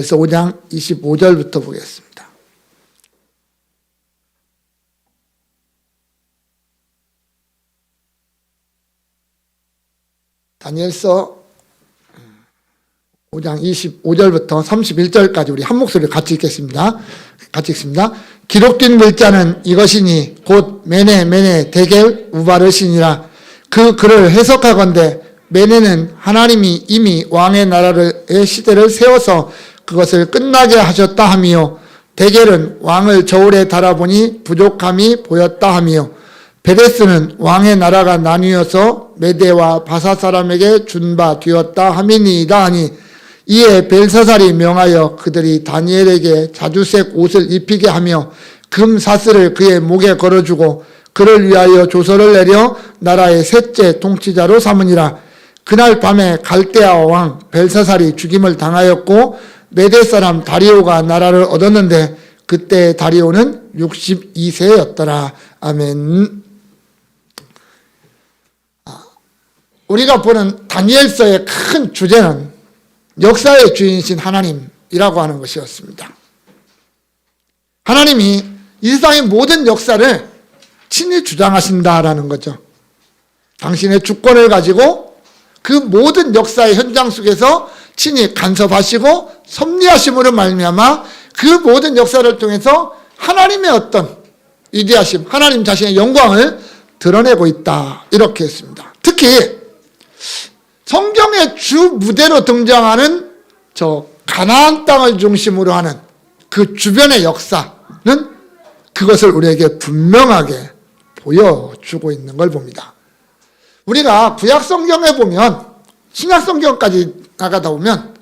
그래서 5장 25절부터 보겠습니다. 다니엘서 5장 25절부터 31절까지 우리 한 목소리로 같이 읽겠습니다. 같이 읽습니다. 기록된 글자는 이것이니 곧 메네 데겔 우바르시니라. 그 글을 해석하건대 메네는 하나님이 이미 왕의 나라의 시대를 세워서 그것을 끝나게 하셨다 하며, 데겔은 왕을 저울에 달아보니 부족함이 보였다 하며, 베레스는 왕의 나라가 나뉘어서 메대와 바사 사람에게 준 바 되었다 함이니이다 하니, 이에 벨사살이 명하여 그들이 다니엘에게 자주색 옷을 입히게 하며 금 사슬을 그의 목에 걸어주고 그를 위하여 조서를 내려 나라의 셋째 통치자로 삼으니라. 그날 밤에 갈대아 왕 벨사살이 죽임을 당하였고 메대 사람 다리오가 나라를 얻었는데 그때 다리오는 62세였더라. 아멘. 우리가 보는 다니엘서의 큰 주제는 역사의 주인이신 하나님이라고 하는 것이었습니다. 하나님이 이 세상의 모든 역사를 친히 주장하신다라는 거죠. 당신의 주권을 가지고 그 모든 역사의 현장 속에서 친히 간섭하시고 섭리하심으로 말미암아 그 모든 역사를 통해서 하나님의 어떤 위대하심, 하나님 자신의 영광을 드러내고 있다, 이렇게 했습니다. 특히 성경의 주 무대로 등장하는 저 가나안 땅을 중심으로 하는 그 주변의 역사는 그것을 우리에게 분명하게 보여주고 있는 걸 봅니다. 우리가 구약 성경에 보면, 신약 성경까지 나가다 보면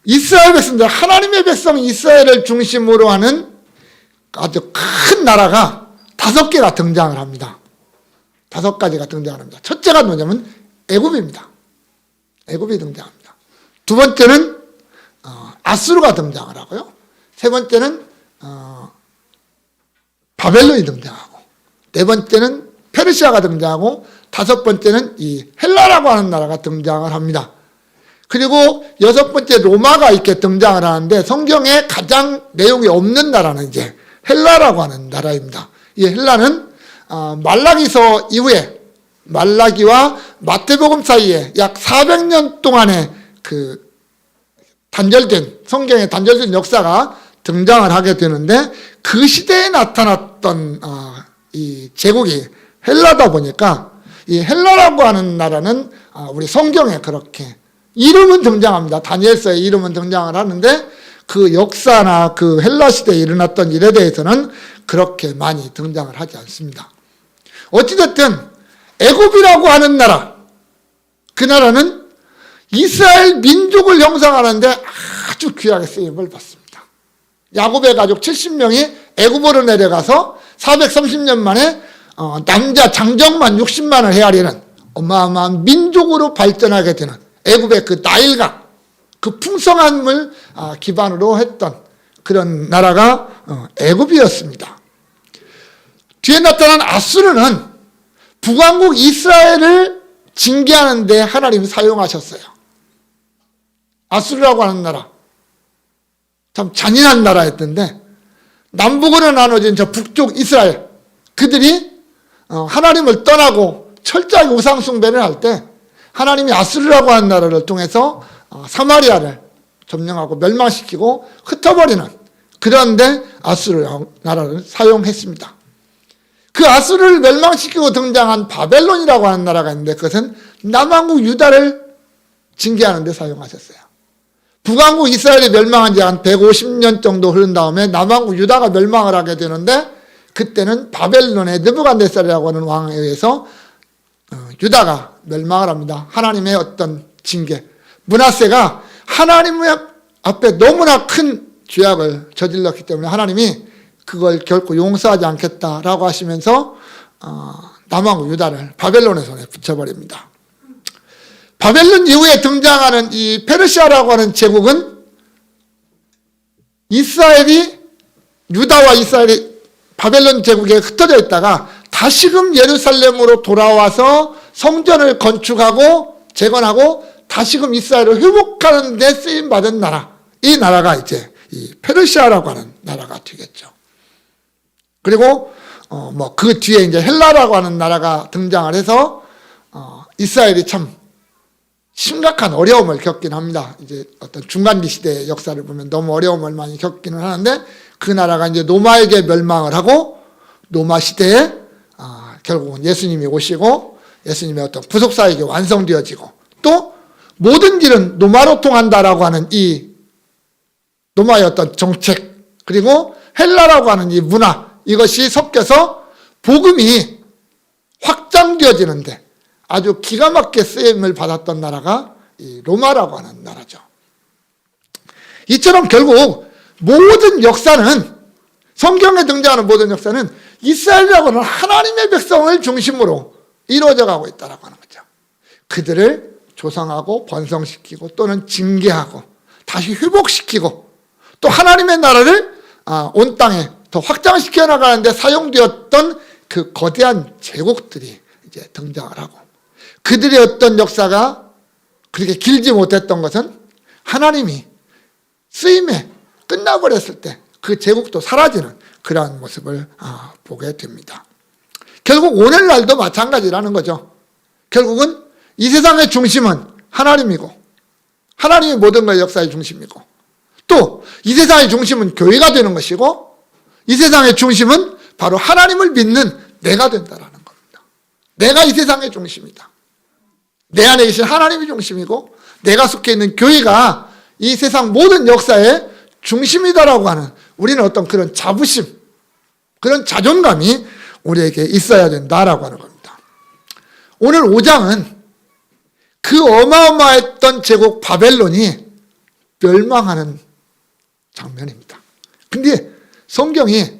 이스라엘 백성들, 하나님의 백성 이스라엘을 중심으로 하는 아주 큰 나라가 5개가 등장을 합니다. 5가지가 등장을 합니다. 첫째가 뭐냐면 애굽입니다. 애굽이 등장합니다. 두 번째는 아수르가 등장을 하고요. 세 번째는 바벨론이 등장하고, 네 번째는 페르시아가 등장하고, 다섯 번째는 이 헬라라고 하는 나라가 등장을 합니다. 그리고 여섯 번째 로마가 이렇게 등장을 하는데, 성경에 가장 내용이 없는 나라는 이제 헬라라고 하는 나라입니다. 이 헬라는 말라기서 이후에, 말라기와 마태복음 사이에 약 400년 동안의 그 단절된, 성경에 단절된 역사가 등장을 하게 되는데, 그 시대에 나타났던 이 제국이 헬라다 보니까 이 헬라라고 하는 나라는 우리 성경에 그렇게 이름은 등장합니다. 다니엘서에 이름은 등장을 하는데 그 역사나 그 헬라 시대에 일어났던 일에 대해서는 그렇게 많이 등장을 하지 않습니다. 어찌됐든 애굽이라고 하는 나라, 그 나라는 이스라엘 민족을 형성하는데 아주 귀하게 쓰임을 받습니다. 야곱의 가족 70명이 애굽으로 내려가서 430년 만에 남자 장정만 60만을 헤아리는 어마어마한 민족으로 발전하게 되는 애굽의 그 나일강, 그 풍성함을 기반으로 했던 그런 나라가 애굽이었습니다. 뒤에 나타난 아수르는 북왕국 이스라엘을 징계하는 데 하나님이 사용하셨어요. 아수르라고 하는 나라, 참 잔인한 나라였던데, 남북으로 나눠진 저 북쪽 이스라엘, 그들이 하나님을 떠나고 철저하게 우상 숭배를 할 때 하나님이 아수르라고 하는 나라를 통해서 사마리아를 점령하고 멸망시키고 흩어버리는, 그런데 아수르 나라를 사용했습니다. 그 아수르를 멸망시키고 등장한 바벨론이라고 하는 나라가 있는데, 그것은 남왕국 유다를 징계하는 데 사용하셨어요. 북왕국 이스라엘이 멸망한 지 한 150년 정도 흐른 다음에 남왕국 유다가 멸망을 하게 되는데, 그때는 바벨론의 느부갓네살이라고 하는 왕에 의해서 유다가 멸망을 합니다. 하나님의 어떤 징계, 므낫세가 하나님 앞에 너무나 큰 죄악을 저질렀기 때문에 하나님이 그걸 결코 용서하지 않겠다라고 하시면서 남왕국 유다를 바벨론의 손에 붙여버립니다. 바벨론 이후에 등장하는 이 페르시아라고 하는 제국은 이스라엘이, 유다와 이스라엘이 바벨론 제국에 흩어져 있다가 다시금 예루살렘으로 돌아와서 성전을 건축하고 재건하고 다시금 이스라엘을 회복하는 데 쓰임받은 나라, 이 나라가 이제 이 페르시아라고 하는 나라가 되겠죠. 그리고 그 뒤에 이제 헬라라고 하는 나라가 등장을 해서 이스라엘이 참 심각한 어려움을 겪긴 합니다. 이제 어떤 중간기 시대의 역사를 보면 너무 어려움을 많이 겪기는 하는데, 그 나라가 이제 로마에게 멸망을 하고, 로마 시대에 결국은 예수님이 오시고 예수님의 어떤 구속사역이 완성되어지고, 또 모든 길은 로마로 통한다라고 하는 이 로마의 어떤 정책, 그리고 헬라라고 하는 이 문화, 이것이 섞여서 복음이 확장되어지는데 아주 기가 막히게 쓰임을 받았던 나라가 이 로마라고 하는 나라죠. 이처럼 결국 모든 역사는, 성경에 등장하는 모든 역사는 이스라엘이라고 하는 하나님의 백성을 중심으로 이루어져 가고 있다고 하는 거죠. 그들을 조성하고 번성시키고 또는 징계하고 다시 회복시키고 또 하나님의 나라를 온 땅에 더 확장시켜 나가는데 사용되었던 그 거대한 제국들이 이제 등장을 하고, 그들의 어떤 역사가 그렇게 길지 못했던 것은 하나님이 쓰임에 끝나버렸을 때 그 제국도 사라지는 그러한 모습을 보게 됩니다. 결국 오늘날도 마찬가지라는 거죠. 결국은 이 세상의 중심은 하나님이고, 하나님이 모든 것의 역사의 중심이고, 또 이 세상의 중심은 교회가 되는 것이고, 이 세상의 중심은 바로 하나님을 믿는 내가 된다라는 겁니다. 내가 이 세상의 중심이다. 내 안에 계신 하나님이 중심이고, 내가 속해 있는 교회가 이 세상 모든 역사의 중심이다라고 하는, 우리는 어떤 그런 자부심, 그런 자존감이 우리에게 있어야 된다라고 하는 겁니다. 오늘 5장은 그 어마어마했던 제국 바벨론이 멸망하는 장면입니다. 근데 성경이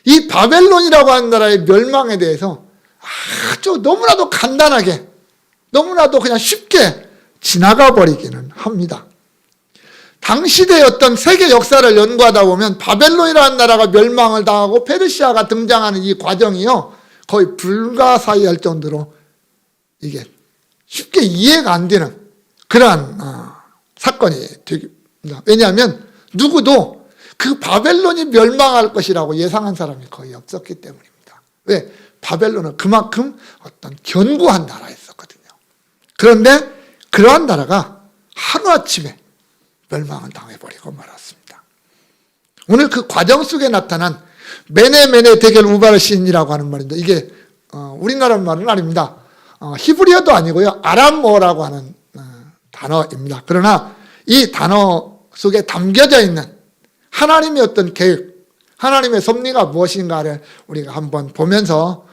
이 바벨론이라고 하는 나라의 멸망에 대해서 아주 너무나도 간단하게, 너무나도 그냥 쉽게 지나가 버리기는 합니다. 당시대의 어떤 세계 역사를 연구하다 보면 바벨론이라는 나라가 멸망을 당하고 페르시아가 등장하는 이 과정이요, 거의 불가사의할 정도로 이게 쉽게 이해가 안 되는 그러한 사건이 됩니다. 왜냐하면 누구도 그 바벨론이 멸망할 것이라고 예상한 사람이 거의 없었기 때문입니다. 왜? 바벨론은 그만큼 어떤 견고한 나라였었거든요. 그런데 그러한 나라가 하루아침에 멸망을 당해버리고 말았습니다. 오늘 그 과정 속에 나타난 메네 데겔 우바르신이라고 하는 말인데, 이게 우리나라 말은 아닙니다. 히브리어도 아니고요, 아람어라고 하는 단어입니다. 그러나 이 단어 속에 담겨져 있는 하나님의 어떤 계획, 하나님의 섭리가 무엇인가를 우리가 한번 보면서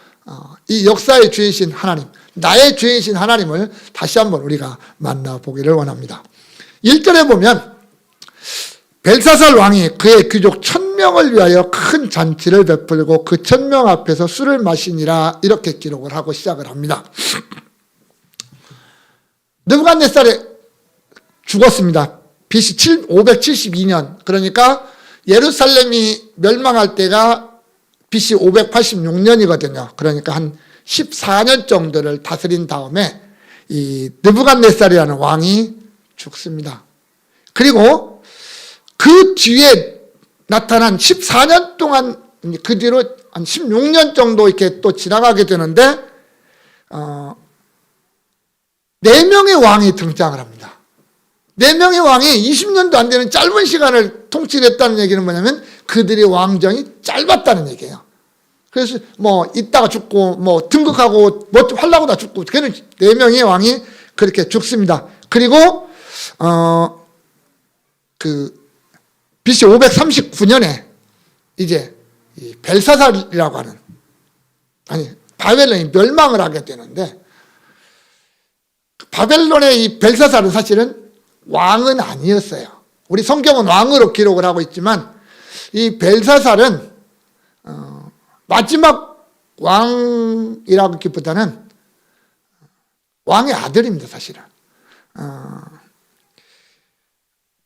이 역사의 주인이신 하나님, 나의 주인이신 하나님을 다시 한번 우리가 만나보기를 원합니다. 1절에 보면 벨사살 왕이 그의 귀족 1000명을 위하여 큰 잔치를 베풀고 그 1000명 앞에서 술을 마시니라, 이렇게 기록을 하고 시작을 합니다. 느부갓네살이 죽었습니다. BC 572년, 그러니까 예루살렘이 멸망할 때가 BC 586년이거든요. 그러니까 한 14년 정도를 다스린 다음에 이 느부갓네살이라는 왕이 죽습니다. 그리고 그 뒤에 나타난 14년 동안, 그 뒤로 한 16년 정도 이렇게 또 지나가게 되는데 4명의 왕이 등장을 합니다. 4명의 왕이 20년도 안 되는 짧은 시간을 통치했다는 얘기는 뭐냐면 그들의 왕정이 짧았다는 얘기예요. 그래서 있다가 죽고 등극하고 좀 하려고 다 죽고, 걔는 4명의 왕이 그렇게 죽습니다. 그리고 BC 539년에 이제 이 벨사살이라고 하는, 바벨론이 멸망을 하게 되는데, 바벨론의 이 벨사살은 사실은 왕은 아니었어요. 우리 성경은 왕으로 기록을 하고 있지만 이 벨사살은 마지막 왕이라기보다는 왕의 아들입니다. 사실은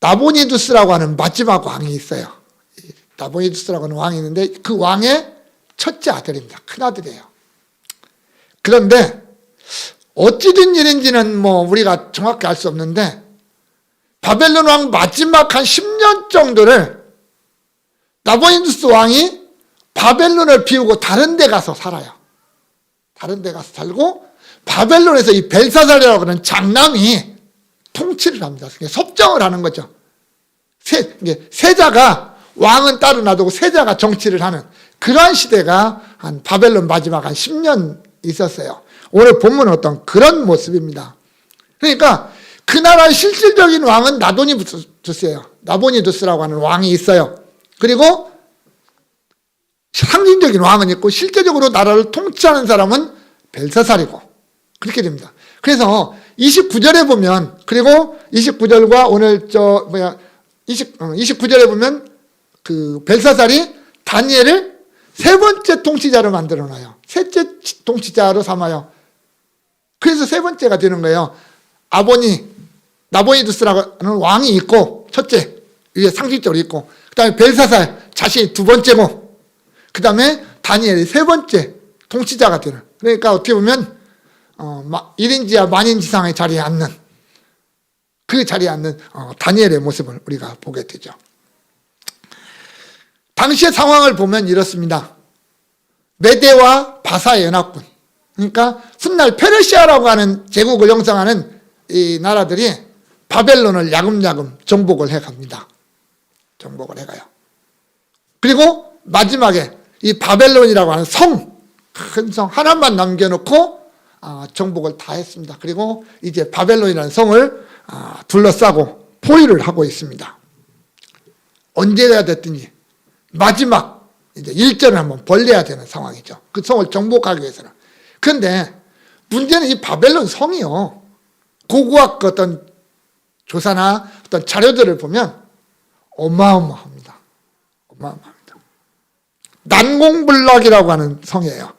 나보니두스라고 하는 마지막 왕이 있어요. 나보니두스라고 하는 왕이 있는데 그 왕의 첫째 아들입니다. 큰아들이에요. 그런데 어찌된 일인지는 우리가 정확히 알 수 없는데 바벨론 왕 마지막 한 10년 정도를 나보니두스 왕이 바벨론을 비우고 다른 데 가서 살아요. 다른 데 가서 살고 바벨론에서 이 벨사살이라고 하는 장남이 통치를 합니다. 섭정을 하는 거죠. 세자가 왕은 따로 놔두고 세자가 정치를 하는 그러한 시대가 한 바벨론 마지막 한 10년 있었어요. 오늘 본문은 어떤 그런 모습입니다. 그러니까 그 나라의 실질적인 왕은 나보니두스예요. 나보니두스라고 하는 왕이 있어요. 그리고 상징적인 왕은 있고 실제적으로 나라를 통치하는 사람은 벨사살이고 그렇게 됩니다. 그래서 29절에 보면 그리고 29절과 오늘 29절에 보면 그 벨사살이 다니엘을 세 번째 통치자로 만들어 놔요. 셋째 통치자로 삼아요. 그래서 세 번째가 되는 거예요. 나보니두스라고 하는 왕이 있고 첫째 위에 상징적으로 있고 그 다음에 벨사살 자신이 두 번째고 그 다음에 다니엘이 세 번째 통치자가 되는 그러니까 어떻게 보면 1인지하 만인지상의 자리에 앉는 그 자리에 앉는 다니엘의 모습을 우리가 보게 되죠. 당시의 상황을 보면 이렇습니다. 메대와 바사의 연합군 그러니까 훗날 페르시아라고 하는 제국을 형성하는 이 나라들이 바벨론을 야금야금 정복을 해갑니다. 정복을 해가요. 그리고 마지막에 이 바벨론이라고 하는 큰 성 하나만 남겨놓고 정복을 다 했습니다. 그리고 이제 바벨론이라는 성을 둘러싸고 포위를 하고 있습니다. 언제가 됐든지 마지막 이제 일전을 한번 벌려야 되는 상황이죠. 그 성을 정복하기 위해서는. 그런데 문제는 이 바벨론 성이요. 고고학 어떤 조사나 어떤 자료들을 보면 어마어마합니다. 어마어마합니다. 난공불락이라고 하는 성이에요.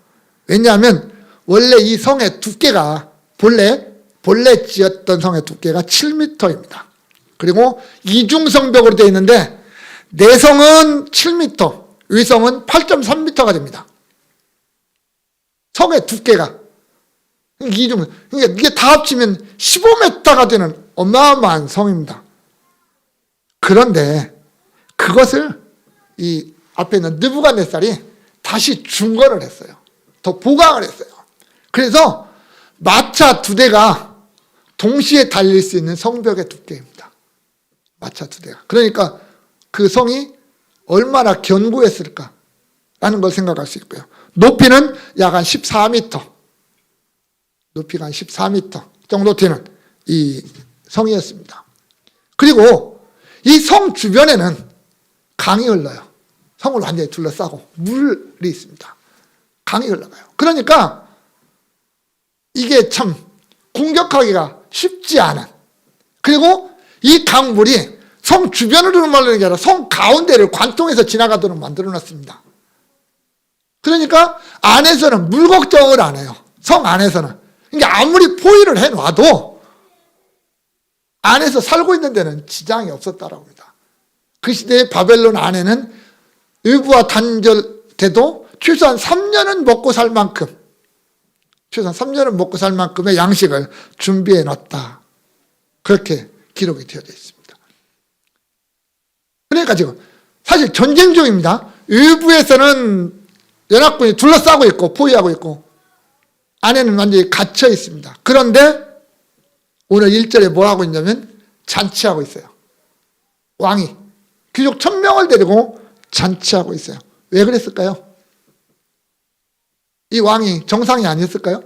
왜냐하면 원래 이 성의 두께가 본래 지었던 성의 두께가 7m입니다. 그리고 이중성벽으로 되어 있는데 내성은 7m, 위성은 8.3m가 됩니다. 성의 두께가 그러니까 이게 다 합치면 15m가 되는 어마어마한 성입니다. 그런데 그것을 이 앞에 있는 느부갓네살이 다시 중건을 했어요. 더 보강을 했어요. 그래서 마차 2대가 동시에 달릴 수 있는 성벽의 두께입니다. 마차 2대가. 그러니까 그 성이 얼마나 견고했을까라는 걸 생각할 수 있고요. 높이는 약 한 14m. 높이가 한 14m 정도 되는 이 성이었습니다. 그리고 이 성 주변에는 강이 흘러요. 성을 완전히 둘러싸고 물이 있습니다. 강이 흘러가요. 그러니까 이게 참 공격하기가 쉽지 않은 그리고 이 강물이 성 주변으로 말하는 게 아니라 성 가운데를 관통해서 지나가도록 만들어놨습니다. 그러니까 안에서는 물 걱정을 안 해요. 성 안에서는. 그러니까 아무리 포위를 해놔도 안에서 살고 있는 데는 지장이 없었다라고 합니다. 그 시대의 바벨론 안에는 의부와 단절 때도 최소한 3년은 먹고 살 만큼 최소한 3년은 먹고 살 만큼의 양식을 준비해 놨다. 그렇게 기록이 되어져 있습니다. 그러니까 지금 사실 전쟁 중입니다. 의부에서는 연합군이 둘러싸고 있고 포위하고 있고 안에는 완전히 갇혀 있습니다. 그런데 오늘 1절에 뭐 하고 있냐면 잔치하고 있어요. 왕이 귀족 1000명을 데리고 잔치하고 있어요. 왜 그랬을까요? 이 왕이 정상이 아니었을까요?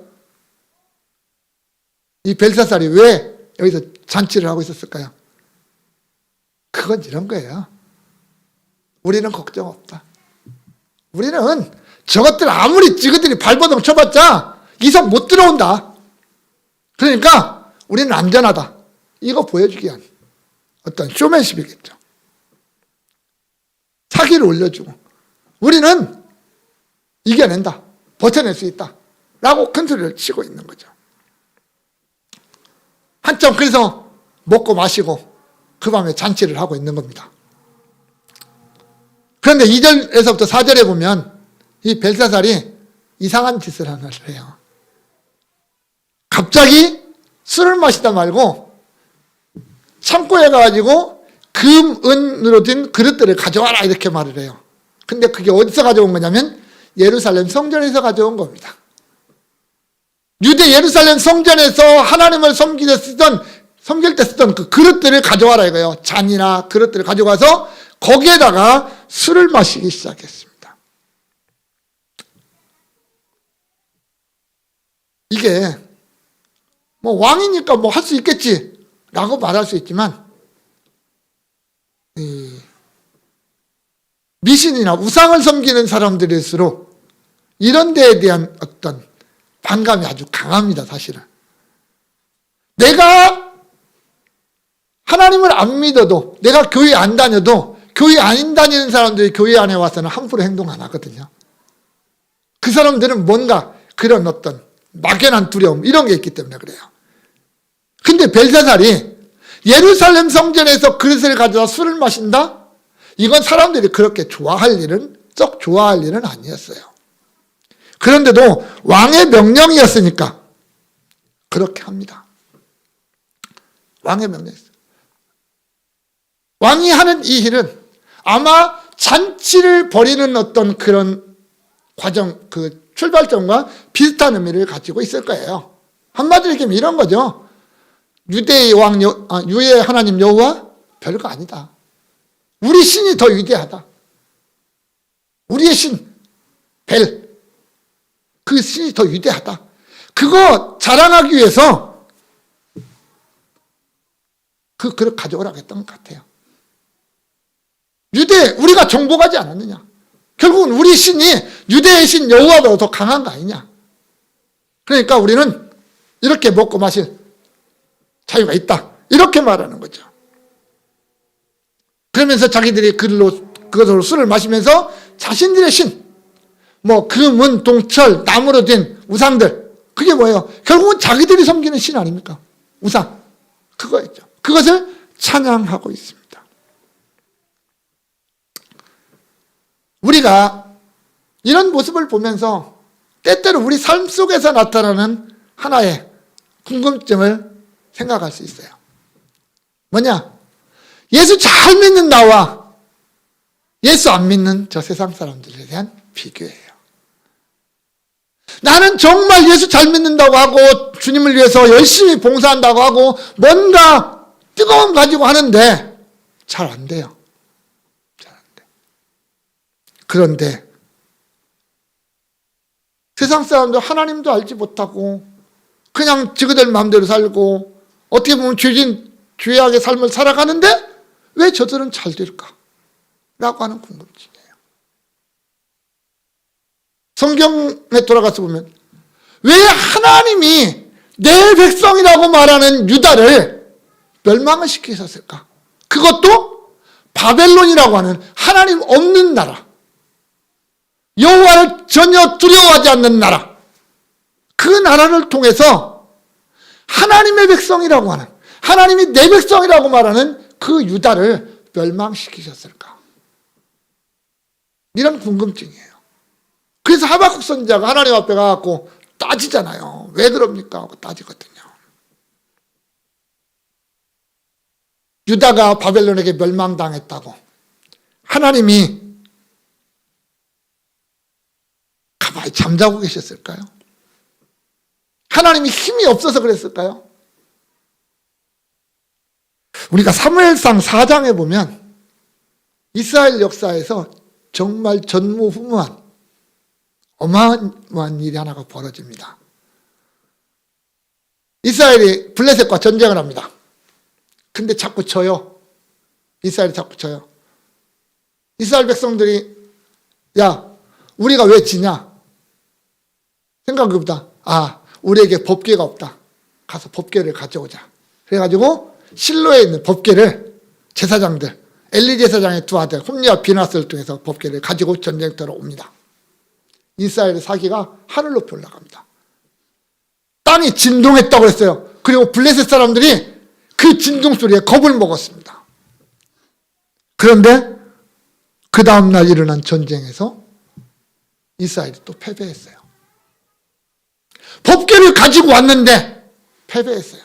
이 벨사살이 왜 여기서 잔치를 하고 있었을까요? 그건 이런 거예요. 우리는 걱정 없다. 우리는 저것들 아무리 지그들이 발버둥 쳐봤자 이 성 못 들어온다. 그러니까 우리는 안전하다. 이거 보여주기 위한 어떤 쇼맨십이겠죠. 사기를 올려주고 우리는 이겨낸다. 버텨낼 수 있다. 라고 큰 소리를 치고 있는 거죠. 한참 그래서 먹고 마시고 그 밤에 잔치를 하고 있는 겁니다. 그런데 2절에서부터 4절에 보면 이 벨사살이 이상한 짓을 하나를 해요. 갑자기 술을 마시다 말고 창고에 가가지고 금, 은으로 된 그릇들을 가져와라 이렇게 말을 해요. 근데 그게 어디서 가져온 거냐면 예루살렘 성전에서 가져온 겁니다. 유대 예루살렘 성전에서 하나님을 섬길 때 쓰던 그 그릇들을 가져와라 이거예요. 잔이나 그릇들을 가져가서 거기에다가 술을 마시기 시작했습니다. 이게 뭐 왕이니까 뭐 할 수 있겠지 라고 말할 수 있지만 미신이나 우상을 섬기는 사람들일수록 이런 데에 대한 어떤 반감이 아주 강합니다. 사실은 내가 하나님을 안 믿어도, 내가 교회 안 다녀도 교회 안 다니는 사람들이 교회 안에 와서는 함부로 행동 안 하거든요. 그 사람들은 뭔가 그런 어떤 막연한 두려움 이런 게 있기 때문에 그래요. 근데 벨사살이 예루살렘 성전에서 그릇을 가져다 술을 마신다? 이건 사람들이 그렇게 썩 좋아할 일은 아니었어요. 그런데도 왕의 명령이었으니까 그렇게 합니다. 왕의 명령이었어요. 왕이 하는 이 일은 아마 잔치를 벌이는 어떤 그런 과정, 그 출발점과 비슷한 의미를 가지고 있을 거예요. 한마디로 얘기하면 이런 거죠. 유대의 유의 하나님 여호와 별거 아니다. 우리 신이 더 위대하다. 우리의 신 벨, 그 신이 더 위대하다. 그거 자랑하기 위해서 그 그릇 가져오라고 했던 것 같아요. 우리가 정복하지 않았느냐. 결국은 우리 신이 유대의 신 여호와보다 더 강한 거 아니냐. 그러니까 우리는 이렇게 먹고 마실 자유가 있다. 이렇게 말하는 거죠. 그러면서 자기들이 그것으로 술을 마시면서 자신들의 신, 뭐 금은 동철, 나무로 된 우상들, 그게 뭐예요? 결국은 자기들이 섬기는 신 아닙니까? 우상. 그거였죠. 그것을 찬양하고 있습니다. 우리가 이런 모습을 보면서 때때로 우리 삶 속에서 나타나는 하나의 궁금증을 생각할 수 있어요. 뭐냐? 예수 잘 믿는 나와 예수 안 믿는 저 세상 사람들에 대한 비교예요. 나는 정말 예수 잘 믿는다고 하고 주님을 위해서 열심히 봉사한다고 하고 뭔가 뜨거움 가지고 하는데 잘 안 돼요. 잘 안 돼. 그런데 세상 사람들 하나님도 알지 못하고 그냥 지그들 마음대로 살고 어떻게 보면 죄악의 삶을 살아가는데 왜 저들은 잘 될까? 라고 하는 궁금증이에요. 성경에 돌아가서 보면 왜 하나님이 내 백성이라고 말하는 유다를 멸망을 시키셨을까? 그것도 바벨론이라고 하는 하나님 없는 나라, 여호와를 전혀 두려워하지 않는 나라, 그 나라를 통해서 하나님의 백성이라고 하는, 하나님이 내 백성이라고 말하는 그 유다를 멸망시키셨을까? 이런 궁금증이에요. 그래서 하박국 선지자가 하나님 앞에 가갖고 따지잖아요. 왜 그럽니까? 하고 따지거든요. 유다가 바벨론에게 멸망당했다고 하나님이 가만히 잠자고 계셨을까요? 하나님이 힘이 없어서 그랬을까요? 우리가 사무엘상 4장에 보면 이스라엘 역사에서 정말 전무후무한 어마어마한 일이 하나가 벌어집니다. 이스라엘이 블레셋과 전쟁을 합니다. 근데 자꾸 져요. 이스라엘이 자꾸 져요. 이스라엘 백성들이 야, 우리가 왜 지냐? 생각해보다 우리에게 법궤가 없다. 가서 법궤를 가져오자. 그래가지고 실로에 있는 법궤를 제사장들, 엘리 제사장의 두 아들 홈리와 비나스를 통해서 법궤를 가지고 전쟁터로 옵니다. 이스라엘의 사기가 하늘 높이 올라갑니다. 땅이 진동했다고 했어요. 그리고 블레셋 사람들이 그 진동 소리에 겁을 먹었습니다. 그런데 그 다음날 일어난 전쟁에서 이스라엘이 또 패배했어요. 법궤를 가지고 왔는데 패배했어요.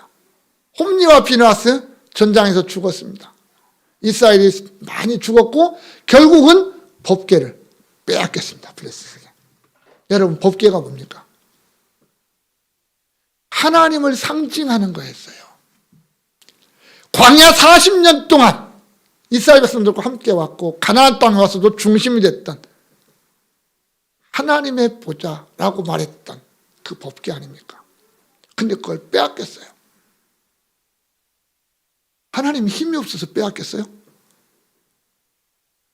홈리와 비나스 전장에서 죽었습니다. 이스라엘이 많이 죽었고 결국은 법궤를 빼앗겼습니다. 블레셋에게. 여러분, 법궤가 뭡니까? 하나님을 상징하는 거였어요. 광야 40년 동안 이스라엘 백성들과 함께 왔고 가나안 땅에 와서도 중심이 됐던 하나님의 보좌라고 말했던 그 법궤 아닙니까? 근데 그걸 빼앗겼어요. 하나님이 힘이 없어서 빼앗겼어요?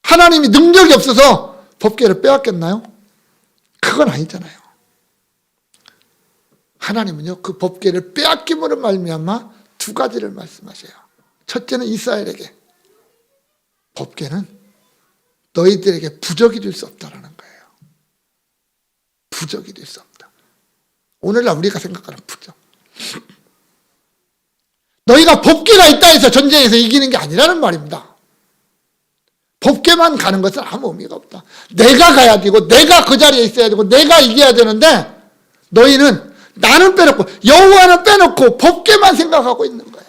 하나님이 능력이 없어서 법궤를 빼앗겼나요? 그건 아니잖아요. 하나님은요, 그 법궤를 빼앗김으로 말미암아 두 가지를 말씀하셔요. 첫째는 이스라엘에게 법궤는 너희들에게 부적이 될 수 없다라는 거예요. 부적이 될 수 없다. 오늘날 우리가 생각하는 부적. 너희가 법궤가 있다 해서 전쟁에서 이기는 게 아니라는 말입니다. 법궤만 가는 것은 아무 의미가 없다. 내가 가야 되고 내가 그 자리에 있어야 되고 내가 이겨야 되는데 너희는 나는 빼놓고 여호와는 빼놓고 법궤만 생각하고 있는 거예요.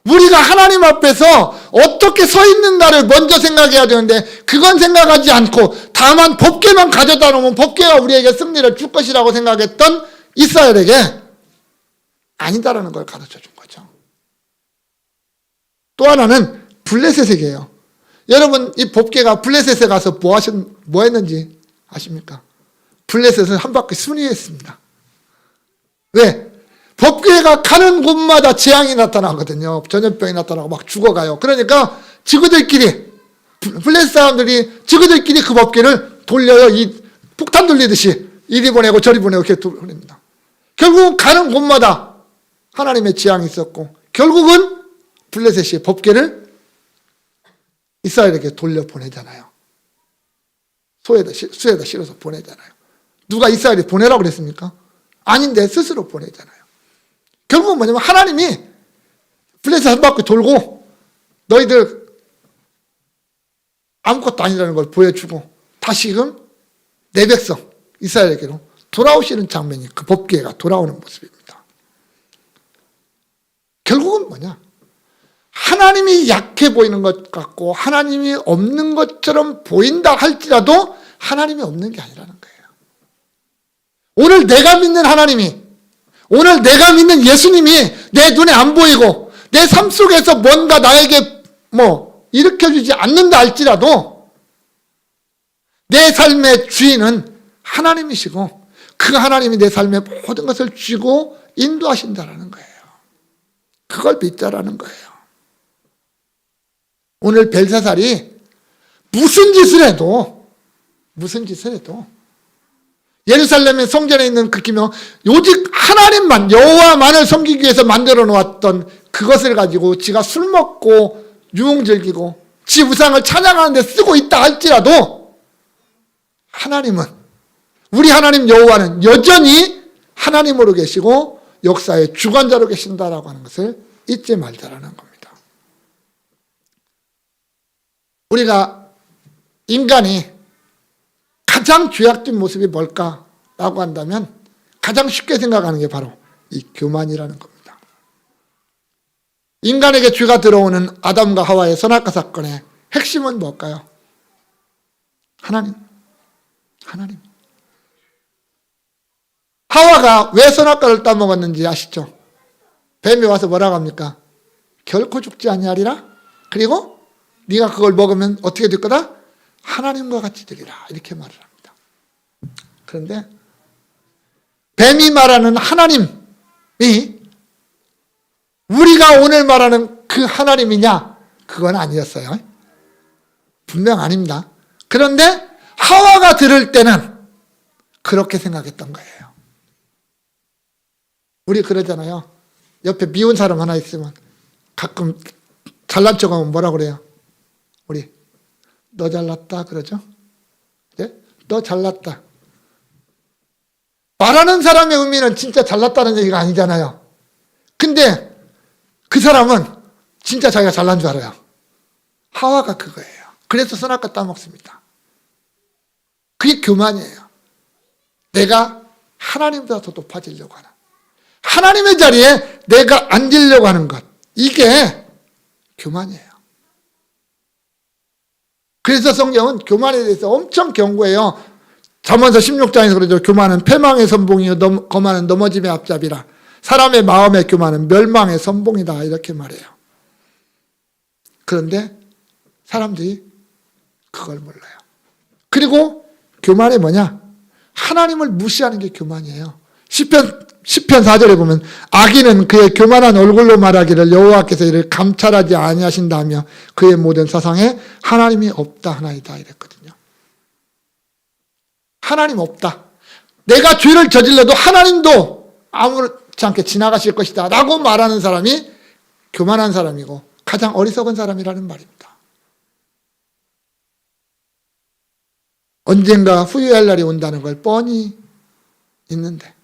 우리가 하나님 앞에서 어떻게 서 있는가를 먼저 생각해야 되는데 그건 생각하지 않고 다만 법궤만 가져다 놓으면 법궤가 우리에게 승리를 줄 것이라고 생각했던 이스라엘에게 아니다라는 걸 가르쳐 준 거죠. 또 하나는 블레셋에게요. 여러분, 이 법궤가 블레셋에 가서 뭐 했는지 아십니까? 블레셋은 한 바퀴 순회했습니다. 왜? 법궤가 가는 곳마다 재앙이 나타나거든요. 전염병이 나타나고 막 죽어가요. 그러니까 지그들끼리, 블레셋 사람들이 지그들끼리 그 법궤를 돌려요. 이 폭탄 돌리듯이 이리 보내고 저리 보내고 이렇게 돌립니다. 결국은 가는 곳마다 하나님의 재앙이 있었고 결국은 블레셋이 법궤를 이스라엘에게 돌려보내잖아요. 수에다 실어서 보내잖아요. 누가 이스라엘이 보내라고 그랬습니까? 아닌데 스스로 보내잖아요. 결국은 뭐냐면 하나님이 블레셋 한 바퀴 돌고 너희들 아무것도 아니라는 걸 보여주고 다시금 내 백성 이스라엘에게로 돌아오시는 장면이 그 법궤가 돌아오는 모습입니다. 결국은 뭐냐? 하나님이 약해 보이는 것 같고 하나님이 없는 것처럼 보인다 할지라도 하나님이 없는 게 아니라는 거예요. 오늘 내가 믿는 하나님이, 오늘 내가 믿는 예수님이 내 눈에 안 보이고 내 삶 속에서 뭔가 나에게 일으켜주지 않는다 할지라도 내 삶의 주인은 하나님이시고 그 하나님이 내 삶의 모든 것을 쥐고 인도하신다라는 거예요. 그걸 믿자라는 거예요. 오늘 벨사살이 무슨 짓을 해도 예루살렘의 성전에 있는 그 기명 오직 하나님만 여호와만을 섬기기 위해서 만들어 놓았던 그것을 가지고 지가 술 먹고 유흥 즐기고 지 우상을 찬양하는 데 쓰고 있다 할지라도 하나님은 우리 하나님 여호와는 여전히 하나님으로 계시고 역사의 주관자로 계신다라고 하는 것을 잊지 말자라는 겁니다. 우리가 인간이 가장 죄악된 모습이 뭘까라고 한다면 가장 쉽게 생각하는 게 바로 이 교만이라는 겁니다. 인간에게 죄가 들어오는 아담과 하와의 선악과 사건의 핵심은 뭘까요? 하나님. 하와가 왜 선악과를 따먹었는지 아시죠? 뱀이 와서 뭐라고 합니까? 결코 죽지 아니하리라. 그리고 네가 그걸 먹으면 어떻게 될 거다? 하나님과 같이 되리라. 이렇게 말을 합니다. 그런데 뱀이 말하는 하나님이 우리가 오늘 말하는 그 하나님이냐? 그건 아니었어요. 분명 아닙니다. 그런데 하와가 들을 때는 그렇게 생각했던 거예요. 우리 그러잖아요. 옆에 미운 사람 하나 있으면 가끔 잘난 척하면 뭐라 그래요? 우리 너 잘났다 그러죠? 네? 너 잘났다. 말하는 사람의 의미는 진짜 잘났다는 얘기가 아니잖아요. 근데 그 사람은 진짜 자기가 잘난 줄 알아요. 하와가 그거예요. 그래서 선악과 따먹습니다. 그게 교만이에요. 내가 하나님보다 더 높아지려고 하는, 하나님의 자리에 내가 앉으려고 하는 것, 이게 교만이에요. 그래서 성경은 교만에 대해서 엄청 경고해요. 잠언서 16장에서 그러죠. 교만은 패망의 선봉이요 거만은 넘어짐의 앞잡이라. 사람의 마음의 교만은 멸망의 선봉이다. 이렇게 말해요. 그런데 사람들이 그걸 몰라요. 그리고 교만이 뭐냐? 하나님을 무시하는 게 교만이에요. 시편 4절에 보면 악인은 그의 교만한 얼굴로 말하기를 여호와께서 이를 감찰하지 아니하신다며 그의 모든 사상에 하나님이 없다 하나이다 이랬거든요. 하나님 없다. 내가 죄를 저질러도 하나님도 아무렇지 않게 지나가실 것이다 라고 말하는 사람이 교만한 사람이고 가장 어리석은 사람이라는 말입니다. 언젠가 후회할 날이 온다는 걸 뻔히 있는데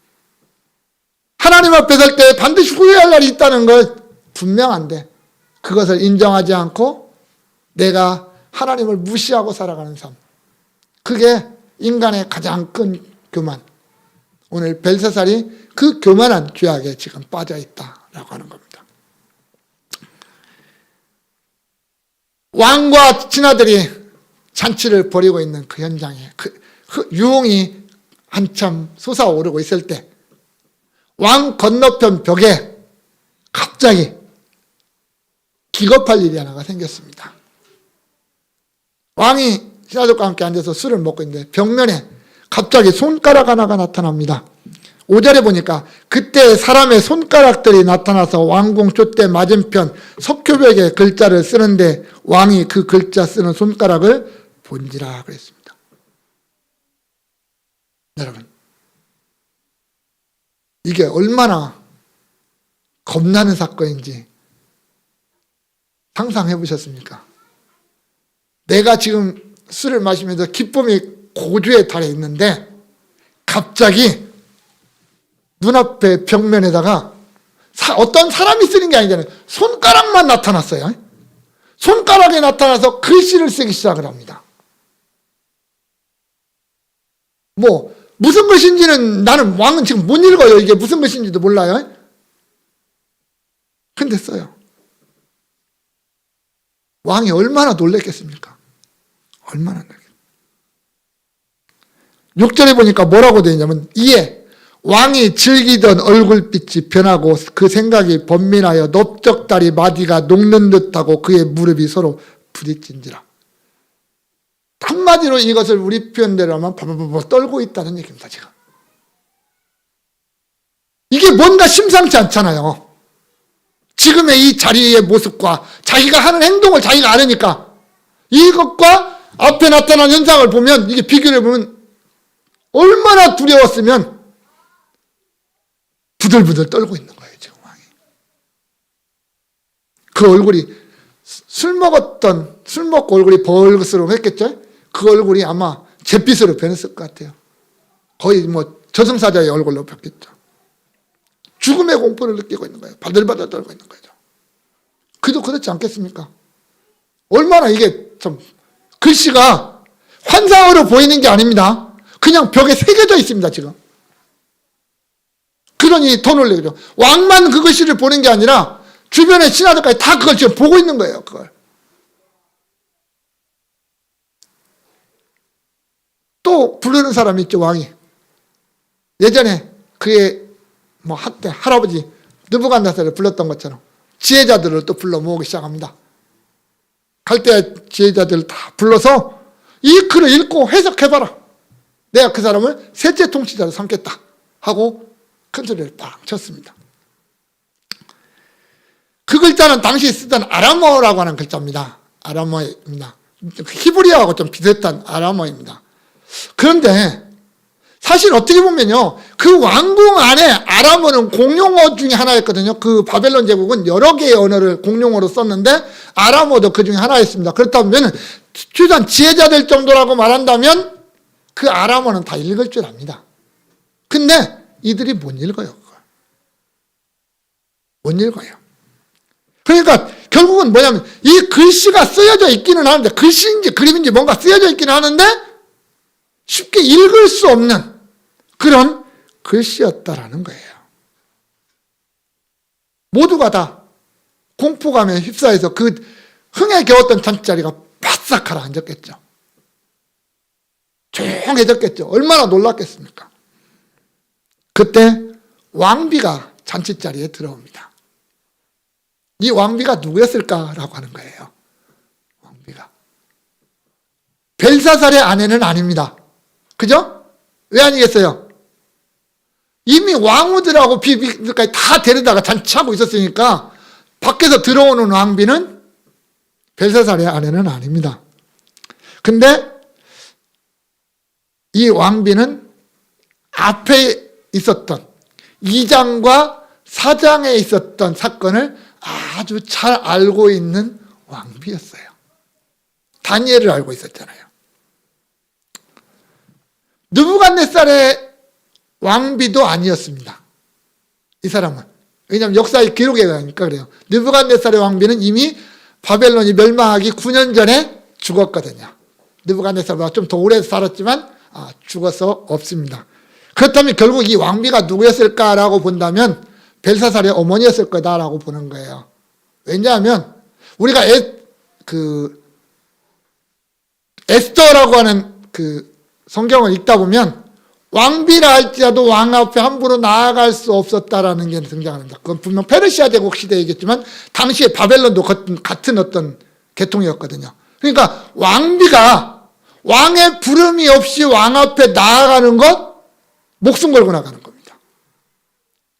하나님 앞에 설 때 반드시 후회할 날이 있다는 걸 분명한데 그것을 인정하지 않고 내가 하나님을 무시하고 살아가는 삶, 그게 인간의 가장 큰 교만. 오늘 벨사살이 그 교만한 죄악에 지금 빠져 있다라고 하는 겁니다. 왕과 친아들이 잔치를 벌이고 있는 그 현장에 그 유흥이 한참 솟아오르고 있을 때 왕 건너편 벽에 갑자기 기겁할 일이 하나가 생겼습니다. 왕이 신하들과 함께 앉아서 술을 먹고 있는데 벽면에 갑자기 손가락 하나가 나타납니다. 5절에 보니까 그때 사람의 손가락들이 나타나서 왕궁 쫓대 맞은편 석효벽에 글자를 쓰는데 왕이 그 글자 쓰는 손가락을 본지라 그랬습니다. 여러분, 이게 얼마나 겁나는 사건인지 상상해 보셨습니까? 내가 지금 술을 마시면서 기쁨이 고조에 달해 있는데 갑자기 눈앞에 벽면에다가 어떤 사람이 쓰는 게 아니잖아요. 손가락만 나타났어요. 손가락에 나타나서 글씨를 쓰기 시작을 합니다. 무슨 글씨인지는 나는 왕은 지금 못 읽어요. 이게 무슨 글씨인지도 몰라요. 근데 써요. 왕이 얼마나 놀랬겠습니까? 얼마나 놀랬겠습니까? 6절에 보니까 뭐라고 되어 있냐면 이에 왕이 즐기던 얼굴빛이 변하고 그 생각이 번민하여 넓적다리 마디가 녹는 듯하고 그의 무릎이 서로 부딪힌지라. 한마디로 이것을 우리 표현대로 하면 바바바바 떨고 있다는 얘기입니다. 지금 이게 뭔가 심상치 않잖아요. 지금의 이 자리의 모습과 자기가 하는 행동을 자기가 아니까 이것과 앞에 나타난 현상을 보면 이게 비교를 해보면 얼마나 두려웠으면 부들부들 떨고 있는 거예요. 지금 왕이. 그 얼굴이 술 먹고 얼굴이 벌겋으로 했겠죠. 그 얼굴이 아마 잿빛으로 변했을 것 같아요. 거의 저승사자의 얼굴로 바뀌었죠. 죽음의 공포를 느끼고 있는 거예요. 바들바들 떨고 있는 거죠. 그도 그렇지 않겠습니까? 얼마나 이게 좀 글씨가 환상으로 보이는 게 아닙니다. 그냥 벽에 새겨져 있습니다. 지금. 그러니 더 놀래죠. 왕만 그 글씨를 보는 게 아니라 주변의 신하들까지 다 그걸 지금 보고 있는 거예요. 그걸. 또 부르는 사람이 있죠. 왕이. 예전에 그의 한때 할아버지 느부갓네살을 불렀던 것처럼 지혜자들을 또 불러 모으기 시작합니다. 갈대아 지혜자들을 다 불러서 이 글을 읽고 해석해봐라. 내가 그 사람을 셋째 통치자로 삼겠다 하고 큰 소리를 딱 쳤습니다. 그 글자는 당시 쓰던 아람어라고 하는 글자입니다. 아람어입니다. 히브리어하고 좀 비슷한 아람어입니다. 그런데 사실 어떻게 보면요, 그 왕궁 안에 아람어는 공용어 중에 하나였거든요. 그 바벨론 제국은 여러 개의 언어를 공용어로 썼는데 아람어도 그 중에 하나였습니다. 그렇다면 최소한 지혜자들 정도라고 말한다면 그 아람어는 다 읽을 줄 압니다. 근데 이들이 못 읽어요. 그걸. 못 읽어요. 그러니까 결국은 뭐냐면 이 글씨가 쓰여져 있기는 하는데, 글씨인지 그림인지 뭔가 쓰여져 있기는 하는데 쉽게 읽을 수 없는 그런 글씨였다라는 거예요. 모두가 다 공포감에 휩싸여서 그 흥에 겨웠던 잔치자리가 바싹 가라앉았겠죠. 조용해졌겠죠. 얼마나 놀랐겠습니까? 그때 왕비가 잔치자리에 들어옵니다. 이 왕비가 누구였을까라고 하는 거예요. 왕비가 벨사살의 아내는 아닙니다. 그죠? 왜 아니겠어요? 이미 왕후들하고 비비들까지 다 데려다가 잔치하고 있었으니까 밖에서 들어오는 왕비는 벨사살의 아내는 아닙니다. 근데 이 왕비는 앞에 있었던 2장과 4장에 있었던 사건을 아주 잘 알고 있는 왕비였어요. 다니엘을 알고 있었잖아요. 느부갓네살의 왕비도 아니었습니다. 이 사람은. 왜냐하면 역사의 기록에 의하니까 그래요. 느부갓네살의 왕비는 이미 바벨론이 멸망하기 9년 전에 죽었거든요. 느부갓네살보다 좀 더 오래 살았지만 죽어서 없습니다. 그렇다면 결국 이 왕비가 누구였을까라고 본다면 벨사살의 어머니였을 거다라고 보는 거예요. 왜냐하면 우리가 에스더라고 하는 그 성경을 읽다 보면 왕비라 할지라도 왕 앞에 함부로 나아갈 수 없었다라는 게 등장합니다. 그건 분명 페르시아 제국 시대이겠지만 당시에 바벨론도 같은 어떤 계통이었거든요. 그러니까 왕비가 왕의 부름이 없이 왕 앞에 나아가는 것 목숨 걸고 나가는 겁니다.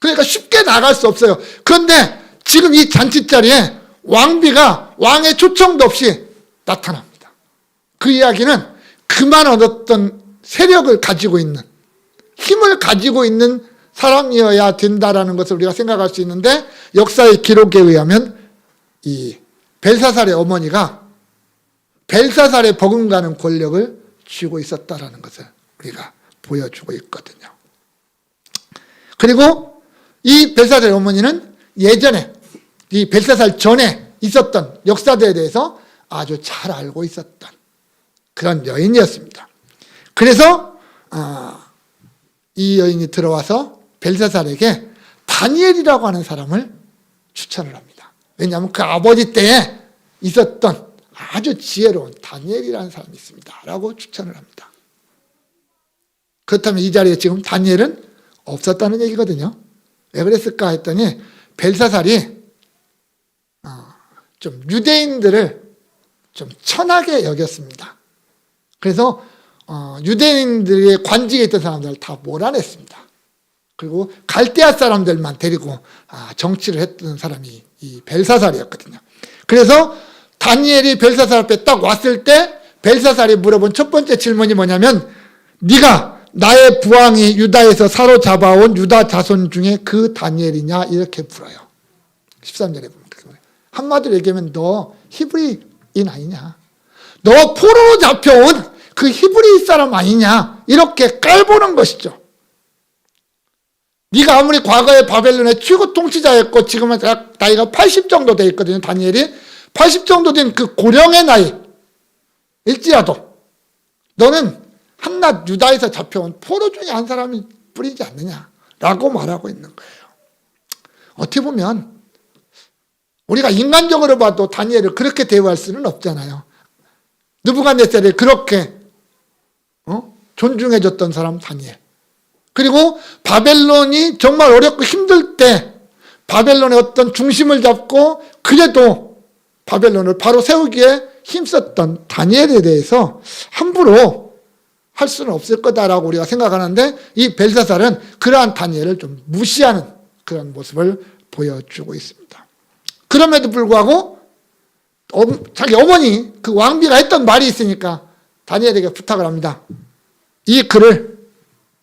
그러니까 쉽게 나갈 수 없어요. 그런데 지금 이 잔치자리에 왕비가 왕의 초청도 없이 나타납니다. 그 이야기는 그만한 어떤 세력을 가지고 있는, 힘을 가지고 있는 사람이어야 된다라는 것을 우리가 생각할 수 있는데, 역사의 기록에 의하면 이 벨사살의 어머니가 벨사살의 버금가는 권력을 쥐고 있었다라는 것을 우리가 보여주고 있거든요. 그리고 이 벨사살의 어머니는 예전에 이 벨사살 전에 있었던 역사들에 대해서 아주 잘 알고 있었던 그런 여인이었습니다. 그래서 이 여인이 들어와서 벨사살에게 다니엘이라고 하는 사람을 추천을 합니다. 왜냐하면 그 아버지 때에 있었던 아주 지혜로운 다니엘이라는 사람이 있습니다 라고 추천을 합니다. 그렇다면 이 자리에 지금 다니엘은 없었다는 얘기거든요. 왜 그랬을까 했더니 벨사살이 좀 유대인들을 좀 천하게 여겼습니다. 그래서 유대인들의 관직에 있던 사람들을 다 몰아냈습니다. 그리고 갈대아 사람들만 데리고 정치를 했던 사람이 이 벨사살이었거든요. 그래서 다니엘이 벨사살 앞에 딱 왔을 때 벨사살이 물어본 첫 번째 질문이 뭐냐면, 네가 나의 부왕이 유다에서 사로잡아온 유다 자손 중에 그 다니엘이냐, 이렇게 물어요. 13절에 보면 그렇게 말해요. 한마디로 얘기하면 너 히브리인 아니냐, 너 포로로 잡혀온 그 히브리 사람 아니냐, 이렇게 깔보는 것이죠. 네가 아무리 과거에 바벨론의 최고 통치자였고 지금은 나이가 80 정도 돼 있거든요. 다니엘이 80 정도 된 그 고령의 나이일지라도 너는 한낱 유다에서 잡혀온 포로 중에 한 사람이 뿌리지 않느냐라고 말하고 있는 거예요. 어떻게 보면 우리가 인간적으로 봐도 다니엘을 그렇게 대우할 수는 없잖아요. 느부갓네살이 그렇게 존중해줬던 사람 다니엘. 그리고 바벨론이 정말 어렵고 힘들 때 바벨론의 어떤 중심을 잡고 그래도 바벨론을 바로 세우기에 힘썼던 다니엘에 대해서 함부로 할 수는 없을 거다라고 우리가 생각하는데, 이 벨사살은 그러한 다니엘을 좀 무시하는 그런 모습을 보여주고 있습니다. 그럼에도 불구하고 자기 어머니 그 왕비가 했던 말이 있으니까 다니엘에게 부탁을 합니다. 이 글을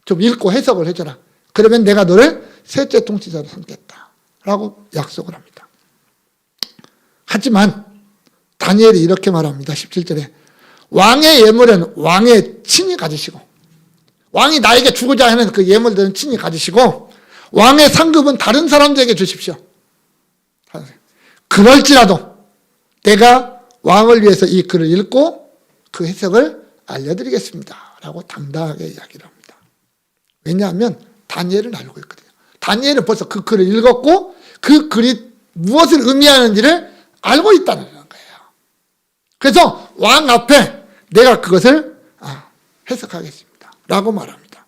좀 읽고 해석을 해줘라. 그러면 내가 너를 셋째 통치자로 삼겠다라고 약속을 합니다. 하지만 다니엘이 이렇게 말합니다. 17절에 왕의 예물은 왕의 친히 가지시고, 왕이 나에게 주고자 하는 그 예물들은 친히 가지시고, 왕의 상급은 다른 사람들에게 주십시오. 그럴지라도 내가 왕을 위해서 이 글을 읽고 그 해석을 알려드리겠습니다 라고 당당하게 이야기를 합니다. 왜냐하면 다니엘은 알고 있거든요. 다니엘은 벌써 그 글을 읽었고 그 글이 무엇을 의미하는지를 알고 있다는 거예요. 그래서 왕 앞에 내가 그것을 해석하겠습니다 라고 말합니다.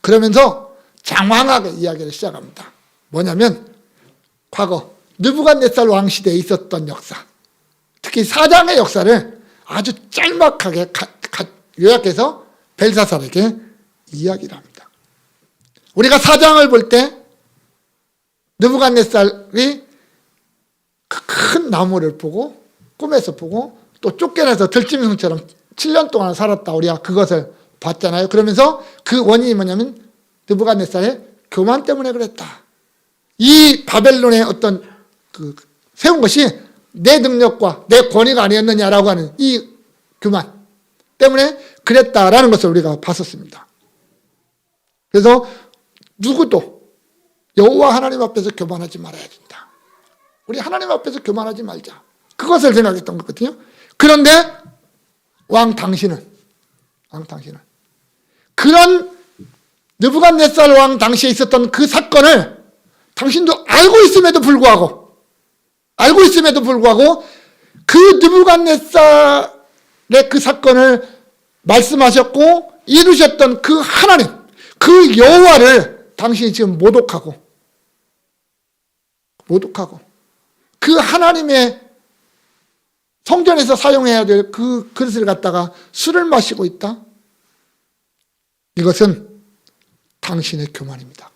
그러면서 장황하게 이야기를 시작합니다. 뭐냐면 과거 느부갓네살 왕 시대에 있었던 역사, 특히 사장의 역사를 아주 짤막하게 요약해서 벨사살에게 이야기를 합니다. 우리가 사장을 볼 때 느부갓네살이 큰 나무를 보고 꿈에서 보고 또 쫓겨나서 들짐승처럼 7년 동안 살았다, 우리가 그것을 봤잖아요. 그러면서 그 원인이 뭐냐면 느부갓네살의 교만 때문에 그랬다. 이 바벨론의 어떤 세운 것이 내 능력과 내 권위가 아니었느냐라고 하는 이 교만 때문에 그랬다라는 것을 우리가 봤었습니다. 그래서 누구도 여호와 하나님 앞에서 교만하지 말아야 된다. 우리 하나님 앞에서 교만하지 말자. 그것을 생각했던 거거든요. 그런데 왕 당신은 그런 느부갓네살 왕 당시에 있었던 그 사건을 당신도 알고 있음에도 불구하고 그 느부갓네살의 그 사건을 말씀하셨고 이루셨던 그 하나님, 그 여호와를 당신이 지금 모독하고 그 하나님의 성전에서 사용해야 될 그 그릇을 갖다가 술을 마시고 있다. 이것은 당신의 교만입니다.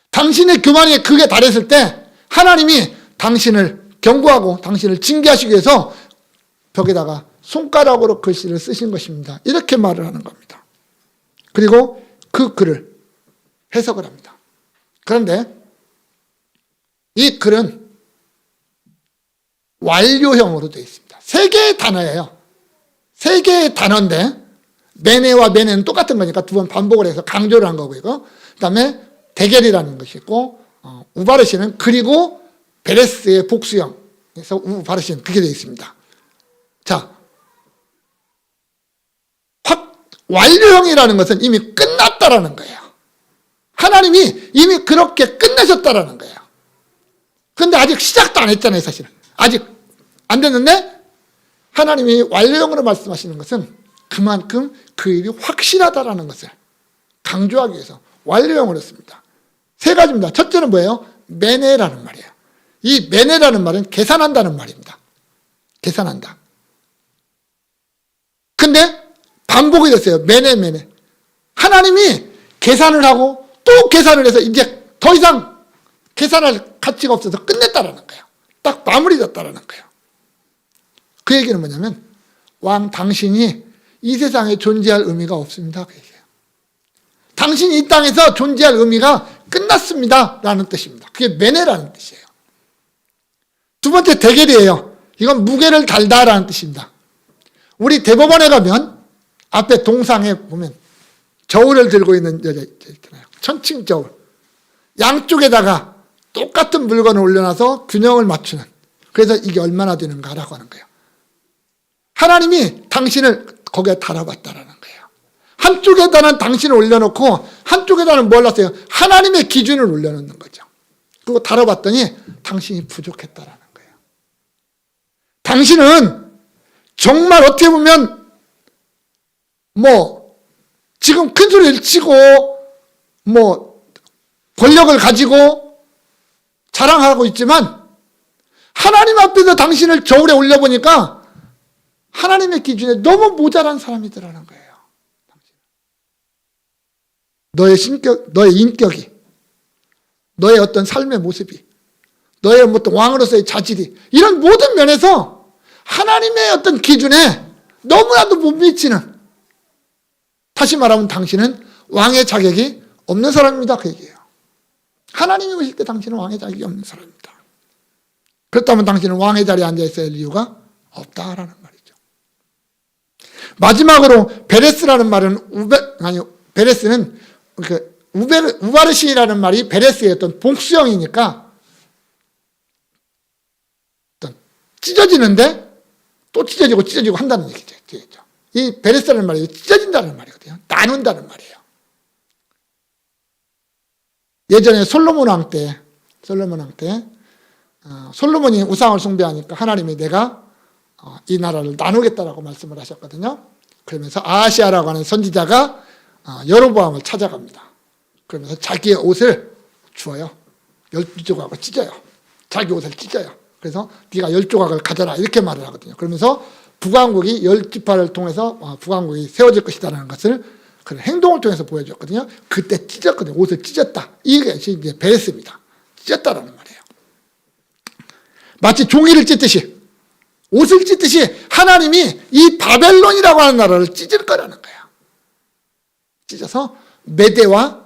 당신의 교만이 극에 달했을 때 하나님이 당신을 경고하고 당신을 징계하시기 위해서 벽에다가 손가락으로 글씨를 쓰신 것입니다. 이렇게 말을 하는 겁니다. 그리고 그 글을 해석을 합니다. 그런데 이 글은 완료형으로 되어 있습니다. 3개의 단어예요. 3개의 단어인데 메네와 메네는 똑같은 거니까 2번 반복을 해서 강조를 한 거고요. 그 다음에 대결이라는 것이 있고 우바르신은 그리고 베레스의 복수형에서 우바르신 그게 되어 있습니다. 자, 완료형이라는 것은 이미 끝났다라는 거예요. 하나님이 이미 그렇게 끝내셨다라는 거예요. 그런데 아직 시작도 안 했잖아요, 사실은. 아직 안 됐는데 하나님이 완료형으로 말씀하시는 것은 그만큼 그 일이 확실하다라는 것을 강조하기 위해서 완료형으로 씁니다. 3가지입니다. 첫째는 뭐예요? 메네라는 말이에요. 이 메네라는 말은 계산한다는 말입니다. 계산한다. 근데 반복이 됐어요. 메네. 하나님이 계산을 하고 또 계산을 해서 이제 더 이상 계산할 가치가 없어서 끝냈다라는 거예요. 딱 마무리됐다라는 거예요. 그 얘기는 뭐냐면 왕 당신이 이 세상에 존재할 의미가 없습니다. 그 얘기예요. 당신이 이 땅에서 존재할 의미가 끝났습니다 라는 뜻입니다. 그게 메네라는 뜻이에요. 2번째 대결이에요. 이건 무게를 달다라는 뜻입니다. 우리 대법원에 가면 앞에 동상에 보면 저울을 들고 있는 여자 있잖아요. 천칭 저울. 양쪽에다가 똑같은 물건을 올려놔서 균형을 맞추는. 그래서 이게 얼마나 되는가라고 하는 거예요. 하나님이 당신을 거기에 달아봤다라는 거예요. 한쪽에다는 당신을 올려놓고 한쪽에다는 뭘 놨어요? 하나님의 기준을 올려놓는 거죠. 그리고 달아봤더니 당신이 부족했다라는 거예요. 당신은 정말 어떻게 보면 지금 큰 소리를 치고 권력을 가지고 자랑하고 있지만 하나님 앞에서 당신을 저울에 올려보니까 하나님의 기준에 너무 모자란 사람이더라는 거예요. 너의 신격, 너의 인격이, 너의 어떤 삶의 모습이, 너의 어떤 왕으로서의 자질이, 이런 모든 면에서 하나님의 어떤 기준에 너무나도 못 미치는, 다시 말하면 당신은 왕의 자격이 없는 사람입니다. 그 얘기예요. 하나님이 오실 때 당신은 왕의 자격이 없는 사람입니다. 그렇다면 당신은 왕의 자리에 앉아있어야 할 이유가 없다라는 말이죠. 마지막으로 베레스라는 말은 베레스는 우바르신이라는 말이 베레스의 어떤 복수형이니까 어떤 찢어지는데 또 찢어지고 한다는 얘기죠. 이 베레스라는 말이 찢어진다는 말이거든요. 나눈다는 말이에요. 예전에 솔로몬 왕 때 솔로몬이 우상을 숭배하니까 하나님이 내가 이 나라를 나누겠다라고 말씀을 하셨거든요. 그러면서 아하시아라고 하는 선지자가 여로보암을 찾아갑니다. 그러면서 자기의 옷을 주어요. 12조각을 찢어요. 자기 옷을 찢어요. 그래서 네가 10조각을 가져라 이렇게 말을 하거든요. 그러면서 북왕국이 10지파를 통해서 북왕국이 세워질 것이다라는 것을 그런 행동을 통해서 보여줬거든요. 그때 찢었거든요. 옷을 찢었다. 이게 이제 베레스입니다. 찢었다라는 말이에요. 마치 종이를 찢듯이 옷을 찢듯이 하나님이 이 바벨론이라고 하는 나라를 찢을 거라는 거예요. 찢어서 메대와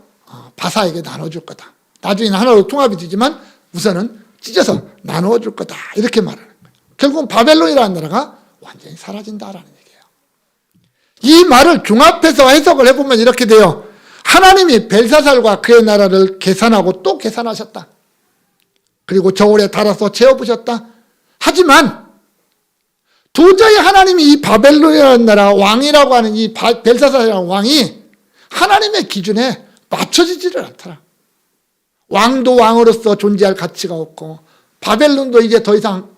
바사에게 나눠줄 거다. 나중에는 하나로 통합이 되지만 우선은 찢어서 나누어 줄 거다. 이렇게 말하는 거예요. 결국은 바벨론이라는 나라가 완전히 사라진다라는 얘기예요. 이 말을 종합해서 해석을 해보면 이렇게 돼요. 하나님이 벨사살과 그의 나라를 계산하고 또 계산하셨다. 그리고 저울에 달아서 재어부셨다. 하지만 도저히 하나님이 이 바벨론이라는 나라 왕이라고 하는 이 벨사살이라는 왕이 하나님의 기준에 맞춰지지를 않더라. 왕도 왕으로서 존재할 가치가 없고 바벨론도 이제 더 이상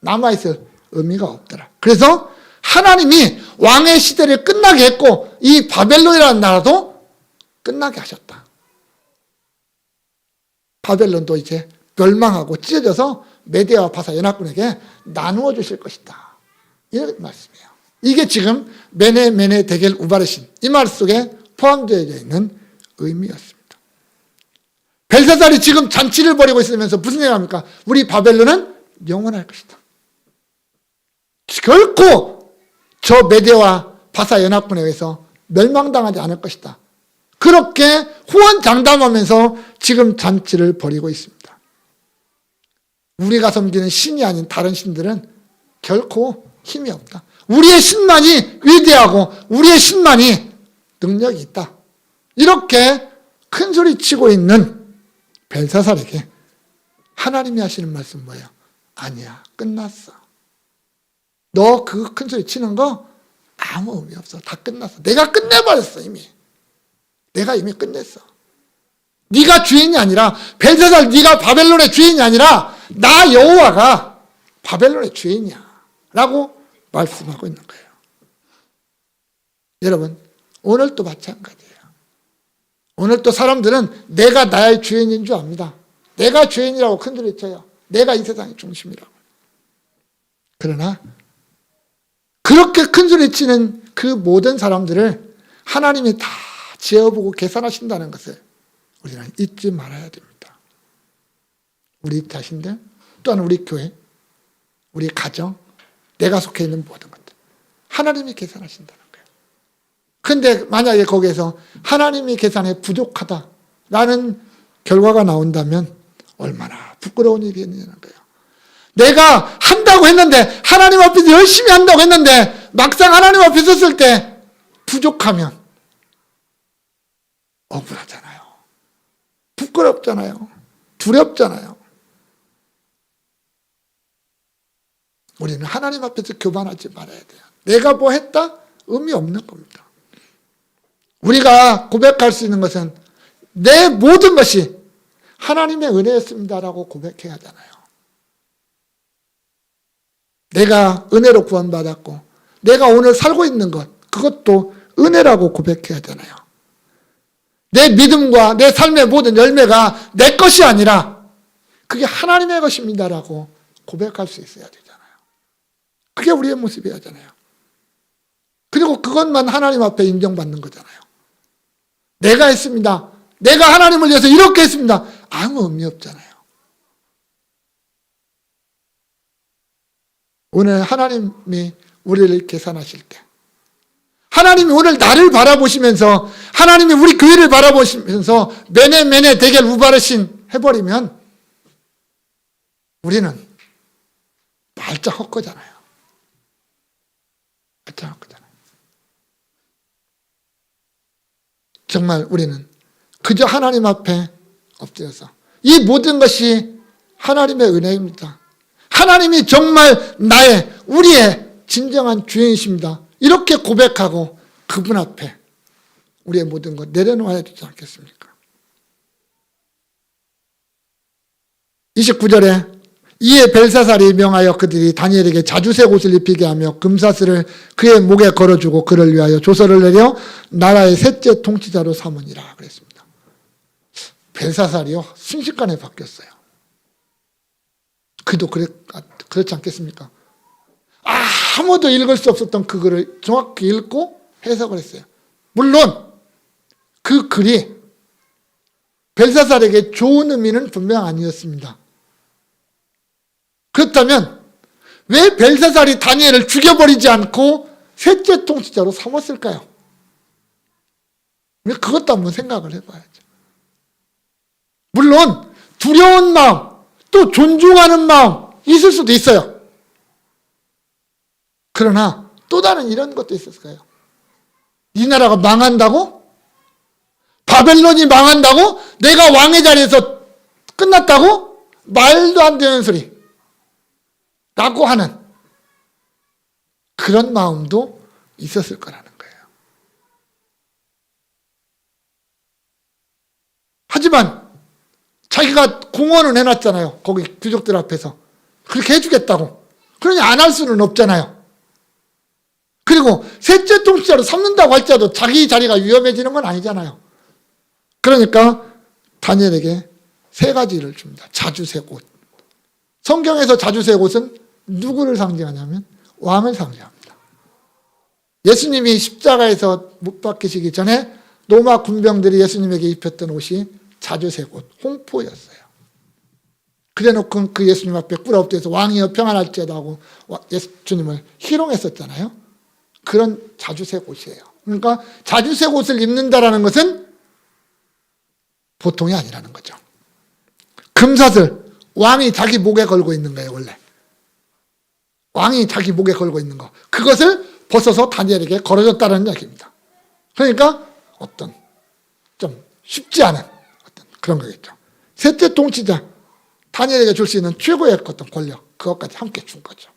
남아있을 의미가 없더라. 그래서 하나님이 왕의 시대를 끝나게 했고 이 바벨론이라는 나라도 끝나게 하셨다. 바벨론도 이제 멸망하고 찢어져서 메대와 바사 연합군에게 나누어 주실 것이다. 이런 말씀이에요. 이게 지금 메네 데겔 우바르신 이 말 속에 포함되어 있는 의미였습니다. 벨사살이 지금 잔치를 벌이고 있으면서 무슨 얘기합니까? 우리 바벨론은 영원할 것이다. 결코 저 메대와 바사 연합군에 의해서 멸망당하지 않을 것이다. 그렇게 후원장담하면서 지금 잔치를 벌이고 있습니다. 우리가 섬기는 신이 아닌 다른 신들은 결코 힘이 없다. 우리의 신만이 위대하고 우리의 신만이 능력이 있다. 이렇게 큰 소리 치고 있는 벨사살에게 하나님이 하시는 말씀 뭐예요? 아니야, 끝났어. 너 그 큰 소리 치는 거 아무 의미 없어. 다 끝났어. 내가 끝내버렸어 이미. 내가 이미 끝냈어. 네가 주인이 아니라 벨사살 네가 바벨론의 주인이 아니라 나 여호와가 바벨론의 주인이야 라고 말씀하고 있는 거예요. 여러분 오늘도 마찬가지예요. 오늘도 사람들은 내가 나의 주인인 줄 압니다. 내가 주인이라고 큰소리 쳐요. 내가 이 세상의 중심이라고. 그러나 그렇게 큰소리 치는 그 모든 사람들을 하나님이 다 지어보고 계산하신다는 것을 우리는 잊지 말아야 됩니다. 우리 자신들 또한 우리 교회, 우리 가정, 내가 속해 있는 모든 것들 하나님이 계산하신다는 거예요. 근데 만약에 거기에서 하나님이 계산에 부족하다라는 결과가 나온다면 얼마나 부끄러운 일이겠냐는 거예요. 내가 한다고 했는데 하나님 앞에서 열심히 한다고 했는데 막상 하나님 앞에 섰을 때 부족하면 억울하잖아요. 부끄럽잖아요. 두렵잖아요. 우리는 하나님 앞에서 교만하지 말아야 돼요. 내가 뭐 했다? 의미 없는 겁니다. 우리가 고백할 수 있는 것은 내 모든 것이 하나님의 은혜였습니다라고 고백해야 하잖아요. 내가 은혜로 구원받았고 내가 오늘 살고 있는 것 그것도 은혜라고 고백해야 하잖아요. 내 믿음과 내 삶의 모든 열매가 내 것이 아니라 그게 하나님의 것입니다라고 고백할 수 있어야 되잖아요. 그게 우리의 모습이어야 하잖아요. 그리고 그것만 하나님 앞에 인정받는 거잖아요. 내가 했습니다. 내가 하나님을 위해서 이렇게 했습니다. 아무 의미 없잖아요. 오늘 하나님이 우리를 계산하실 때 하나님이 오늘 나를 바라보시면서 하나님이 우리 교회를 바라보시면서 메네 데겔 우바르신 해버리면 우리는 발짝 헛거잖아요. 발짝 헛거잖아요. 정말 우리는 그저 하나님 앞에 엎드려서 이 모든 것이 하나님의 은혜입니다. 하나님이 정말 우리의 진정한 주인이십니다. 이렇게 고백하고 그분 앞에 우리의 모든 것 내려놓아야 되지 않겠습니까? 29절에 이에 벨사살이 명하여 그들이 다니엘에게 자주색 옷을 입히게 하며 금사슬을 그의 목에 걸어주고 그를 위하여 조서를 내려 나라의 셋째 통치자로 삼으니라 그랬습니다. 벨사살이요 순식간에 바뀌었어요. 그도 그렇지 않겠습니까? 아무도 읽을 수 없었던 그 글을 정확히 읽고 해석을 했어요. 물론 그 글이 벨사살에게 좋은 의미는 분명 아니었습니다. 그렇다면 왜 벨사살이 다니엘을 죽여버리지 않고 셋째 통치자로 삼았을까요? 그것도 한번 생각을 해봐야죠. 물론 두려운 마음, 또 존중하는 마음 있을 수도 있어요. 그러나 또 다른 이런 것도 있었어요. 이 나라가 망한다고? 바벨론이 망한다고? 내가 왕의 자리에서 끝났다고? 말도 안 되는 소리 라고 하는 그런 마음도 있었을 거라는 거예요. 하지만 자기가 공언을 해놨잖아요. 거기 귀족들 앞에서. 그렇게 해주겠다고. 그러니 안 할 수는 없잖아요. 그리고 셋째 통치자로 삼는다고 할지라도 자기 자리가 위험해지는 건 아니잖아요. 그러니까 다니엘에게 세 가지를 줍니다. 자주색 옷. 성경에서 자주색 옷은 누구를 상징하냐면 왕을 상징합니다. 예수님이 십자가에서 못 박히시기 전에 로마 군병들이 예수님에게 입혔던 옷이 자주색 옷, 홍포였어요. 그래놓고 그 예수님 앞에 꿇어엎드려서 왕이여 평안할지어다 하고 예수님을 희롱했었잖아요. 그런 자주색 옷이에요. 그러니까 자주색 옷을 입는다라는 것은 보통이 아니라는 거죠. 금사슬, 왕이 자기 목에 걸고 있는 거예요, 원래. 왕이 자기 목에 걸고 있는 거. 그것을 벗어서 다니엘에게 걸어줬다는 이야기입니다. 그러니까 어떤 좀 쉽지 않은 어떤 그런 거겠죠. 셋째 통치자, 다니엘에게 줄 수 있는 최고의 어떤 권력, 그것까지 함께 준 거죠.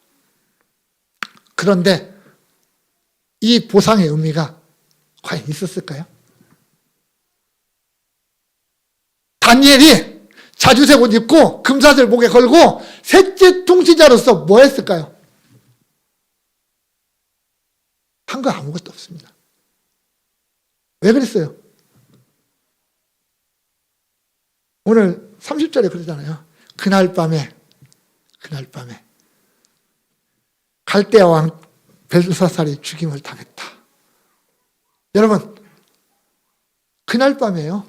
그런데 이 보상의 의미가 과연 있었을까요? 다니엘이 자주색 옷 입고 금사슬 목에 걸고 셋째 통치자로서 뭐 했을까요? 한 거 아무것도 없습니다. 왜 그랬어요? 오늘 30절에 그러잖아요. 그날 밤에 갈대아 왕 벨사살이 죽임을 당했다. 여러분, 그날 밤이에요.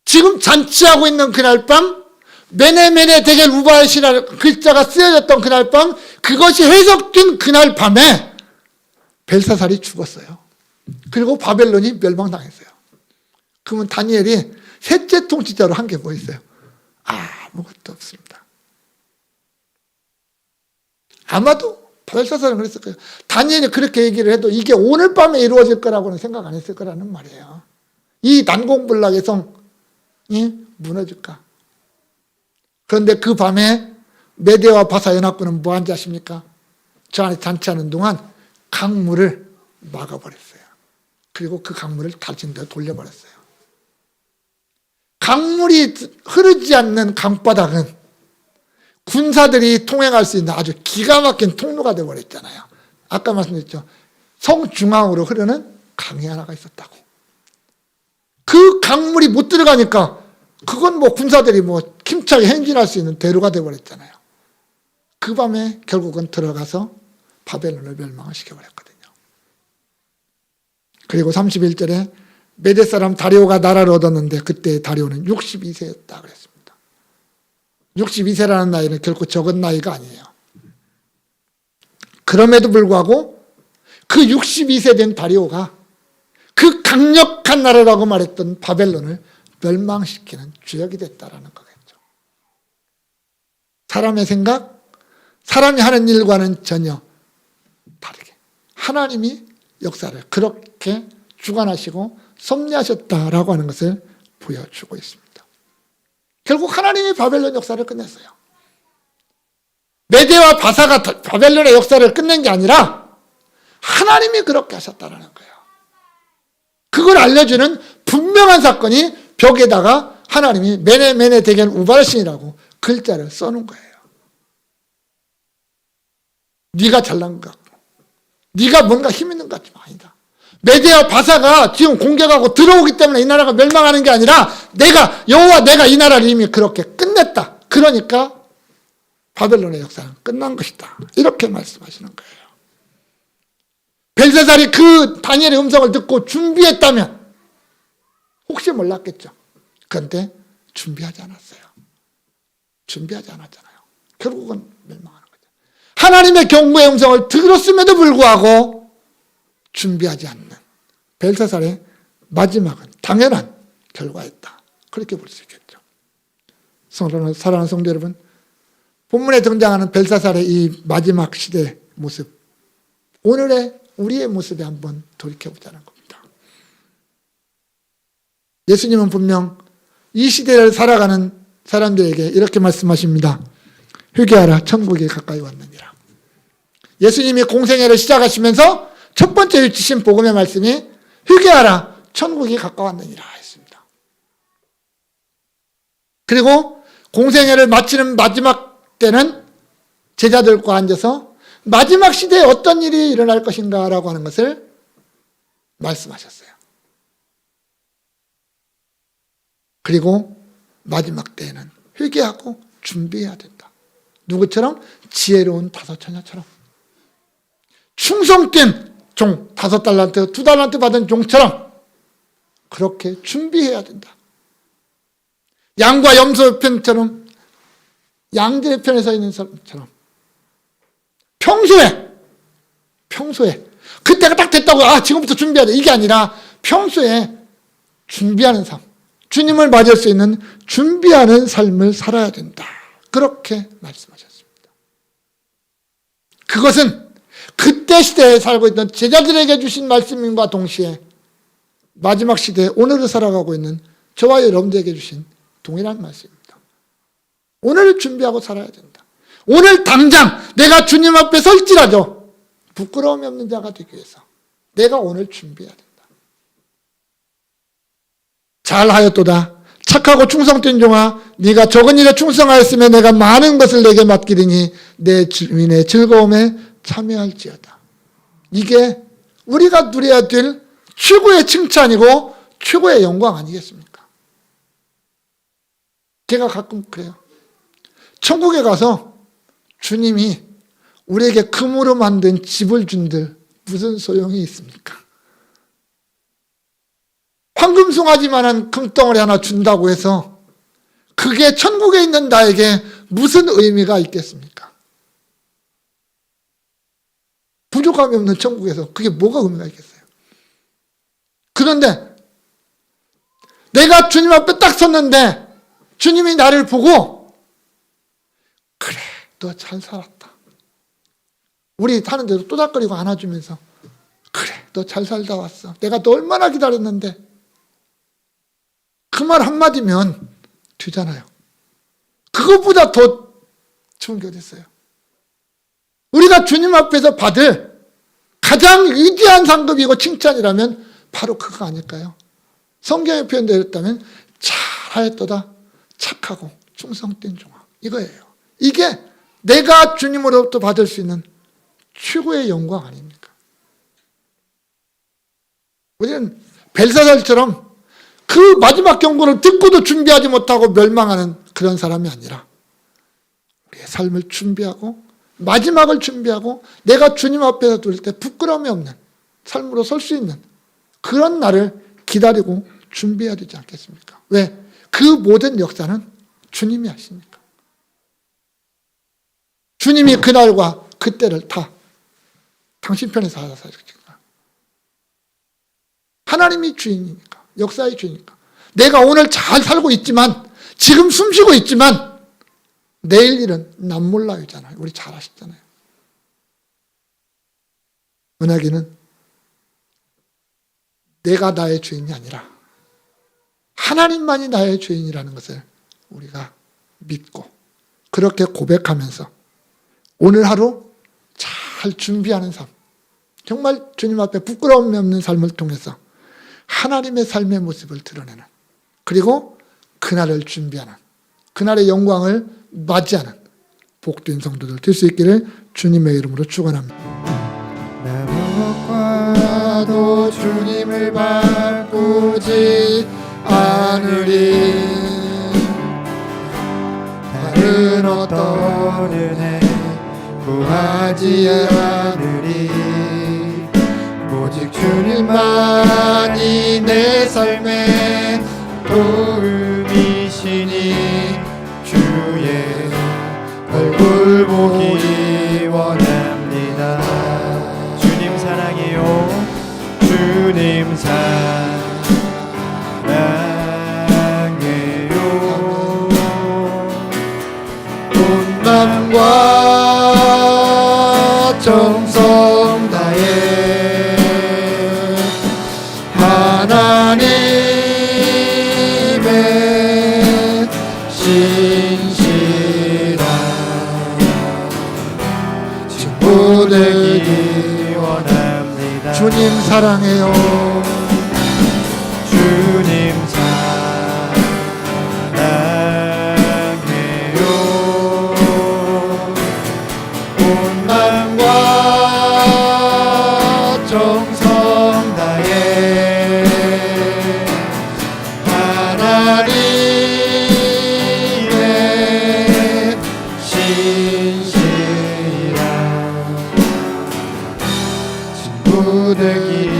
지금 잔치하고 있는 그날 밤, 메네메네 데겔 우바르시라는 글자가 쓰여졌던 그날 밤, 그것이 해석된 그날 밤에 벨사살이 죽었어요. 그리고 바벨론이 멸망당했어요. 그러면 다니엘이 셋째 통치자로 한 게 뭐 있어요? 아무것도 없습니다. 아마도 벨사살은 그랬을 거예요. 다니엘이 그렇게 얘기를 해도 이게 오늘 밤에 이루어질 거라고는 생각 안 했을 거라는 말이에요. 이 난공불락의 성이 무너질까? 그런데 그 밤에 메대와 바사 연합군은 뭐 한지 아십니까? 저 안에 잔치하는 동안 강물을 막아버렸어요. 그리고 그 강물을 다른 데 돌려버렸어요. 강물이 흐르지 않는 강바닥은 군사들이 통행할 수 있는 아주 기가 막힌 통로가 되어버렸잖아요. 아까 말씀드렸죠. 성 중앙으로 흐르는 강이 하나가 있었다고. 그 강물이 못 들어가니까 그건 뭐 군사들이 뭐 힘차게 행진할 수 있는 대로가 되어버렸잖아요. 그 밤에 결국은 들어가서 바벨론을 멸망을 시켜버렸거든요. 그리고 31절에 메대 사람 다리오가 나라를 얻었는데 그때 다리오는 62세였다 그랬습니다. 62세라는 나이는 결코 적은 나이가 아니에요. 그럼에도 불구하고 그 62세 된 다리오가 그 강력한 나라라고 말했던 바벨론을 멸망시키는 주역이 됐다라는 거겠죠. 사람의 생각, 사람이 하는 일과는 전혀 다르게 하나님이 역사를 그렇게 주관하시고 섭리하셨다라고 하는 것을 보여주고 있습니다. 결국 하나님이 바벨론 역사를 끝냈어요. 메대와 바사가 바벨론의 역사를 끝낸 게 아니라 하나님이 그렇게 하셨다는 거예요. 그걸 알려주는 분명한 사건이 벽에다가 하나님이 메네 데겔 우발신이라고 글자를 써놓은 거예요. 네가 잘난 것 같고 네가 뭔가 힘 있는 것 같지만 아니다. 메대와 바사가 지금 공격하고 들어오기 때문에 이 나라가 멸망하는 게 아니라 여호와 내가 이 나라를 이미 그렇게 끝냈다. 그러니까 바벨론의 역사는 끝난 것이다. 이렇게 말씀하시는 거예요. 벨사살이 그 다니엘의 음성을 듣고 준비했다면 혹시 몰랐겠죠. 그런데 준비하지 않았어요. 준비하지 않았잖아요. 결국은 멸망하는 거죠. 하나님의 경고의 음성을 들었음에도 불구하고 준비하지 않는 벨사살의 마지막은 당연한 결과였다. 그렇게 볼 수 있겠죠. 사랑하는 성도 여러분, 본문에 등장하는 벨사살의 이 마지막 시대의 모습, 오늘의 우리의 모습에 한번 돌이켜보자는 겁니다. 예수님은 분명 이 시대를 살아가는 사람들에게 이렇게 말씀하십니다. 회개하라, 천국이 가까이 왔느니라. 예수님이 공생애를 시작하시면서 첫 번째 주신 복음의 말씀이 회개하라, 천국이 가까웠느니라 했습니다. 그리고 공생애를 마치는 마지막 때는 제자들과 앉아서 마지막 시대에 어떤 일이 일어날 것인가 라고 하는 것을 말씀하셨어요. 그리고 마지막 때에는 회개하고 준비해야 된다. 누구처럼? 지혜로운 다섯 처녀처럼. 충성된 종, 5달란트, 2달란트 받은 종처럼 그렇게 준비해야 된다. 양과 염소 편처럼, 양들의 편에 서 있는 사람처럼 평소에 그때가 딱 됐다고 지금부터 준비해야 돼. 이게 아니라 평소에 준비하는 삶, 주님을 맞을 수 있는 준비하는 삶을 살아야 된다. 그렇게 말씀하셨습니다. 그것은 그때 시대에 살고 있던 제자들에게 주신 말씀과 동시에 마지막 시대에 오늘을 살아가고 있는 저와 여러분들에게 주신 동일한 말씀입니다. 오늘을 준비하고 살아야 된다. 오늘 당장 내가 주님 앞에 설지라도 부끄러움이 없는 자가 되기 위해서 내가 오늘 준비해야 된다. 잘하였도다. 착하고 충성된 종아, 네가 적은 일에 충성하였으면 내가 많은 것을 내게 맡기리니 내 주인의 즐거움에 참여할지어다. 이게 우리가 누려야 될 최고의 칭찬이고 최고의 영광 아니겠습니까? 제가 가끔 그래요. 천국에 가서 주님이 우리에게 금으로 만든 집을 준들 무슨 소용이 있습니까? 황금송아지만한 금덩어리 하나 준다고 해서 그게 천국에 있는 나에게 무슨 의미가 있겠습니까? 부족함이 없는 천국에서 그게 뭐가 의미가 있겠어요? 그런데 내가 주님 앞에 딱 섰는데 주님이 나를 보고 그래, 너 잘 살았다. 우리 사는데도 또닥거리고 안아주면서 그래, 너 잘 살다 왔어. 내가 너 얼마나 기다렸는데. 그 말 한마디면 되잖아요. 그것보다 더 좋은 게 어디 있어요? 우리가 주님 앞에서 받을 가장 위대한 상급이고 칭찬이라면 바로 그거 아닐까요? 성경에 표현되었다면 잘하였도다. 착하고 충성된 종아. 이거예요. 이게 내가 주님으로부터 받을 수 있는 최고의 영광 아닙니까? 우리는 벨사살처럼 그 마지막 경고를 듣고도 준비하지 못하고 멸망하는 그런 사람이 아니라 우리의 삶을 준비하고 마지막을 준비하고 내가 주님 앞에서 둘 때 부끄러움이 없는 삶으로 설 수 있는 그런 날을 기다리고 준비해야 되지 않겠습니까? 왜? 그 모든 역사는 주님이 하십니까? 주님이 그날과 그때를 다 당신 편에서 하셨으니까. 하나님이 주인이니까. 역사의 주니까. 내가 오늘 잘 살고 있지만 지금 숨쉬고 있지만 내일 일은 난 몰라요잖아요. 우리 잘 아시잖아요. 은하기는 내가 나의 주인이 아니라 하나님만이 나의 주인이라는 것을 우리가 믿고 그렇게 고백하면서 오늘 하루 잘 준비하는 삶, 정말 주님 앞에 부끄러움이 없는 삶을 통해서 하나님의 삶의 모습을 드러내는, 그리고 그날을 준비하는, 그날의 영광을 맞이하는 복된 성도들 될 수 있기를 주님의 이름으로 축원합니다. 나도 주님을 바꾸지 않으리. 다른 어떤 은혜 구하지 않으리. 오직 주님만이 내 삶의 도움이시니 주의 얼굴 보기 원합니다. 주님 사랑해요. 주님 사랑해요. 온 마음과 정성 다해 하나님의 신실한 친구 되기 원합니다. 주님 사랑해요. 주님 사랑해요. 온 마음과 정성 다해 하나님의 신실한 친구 되기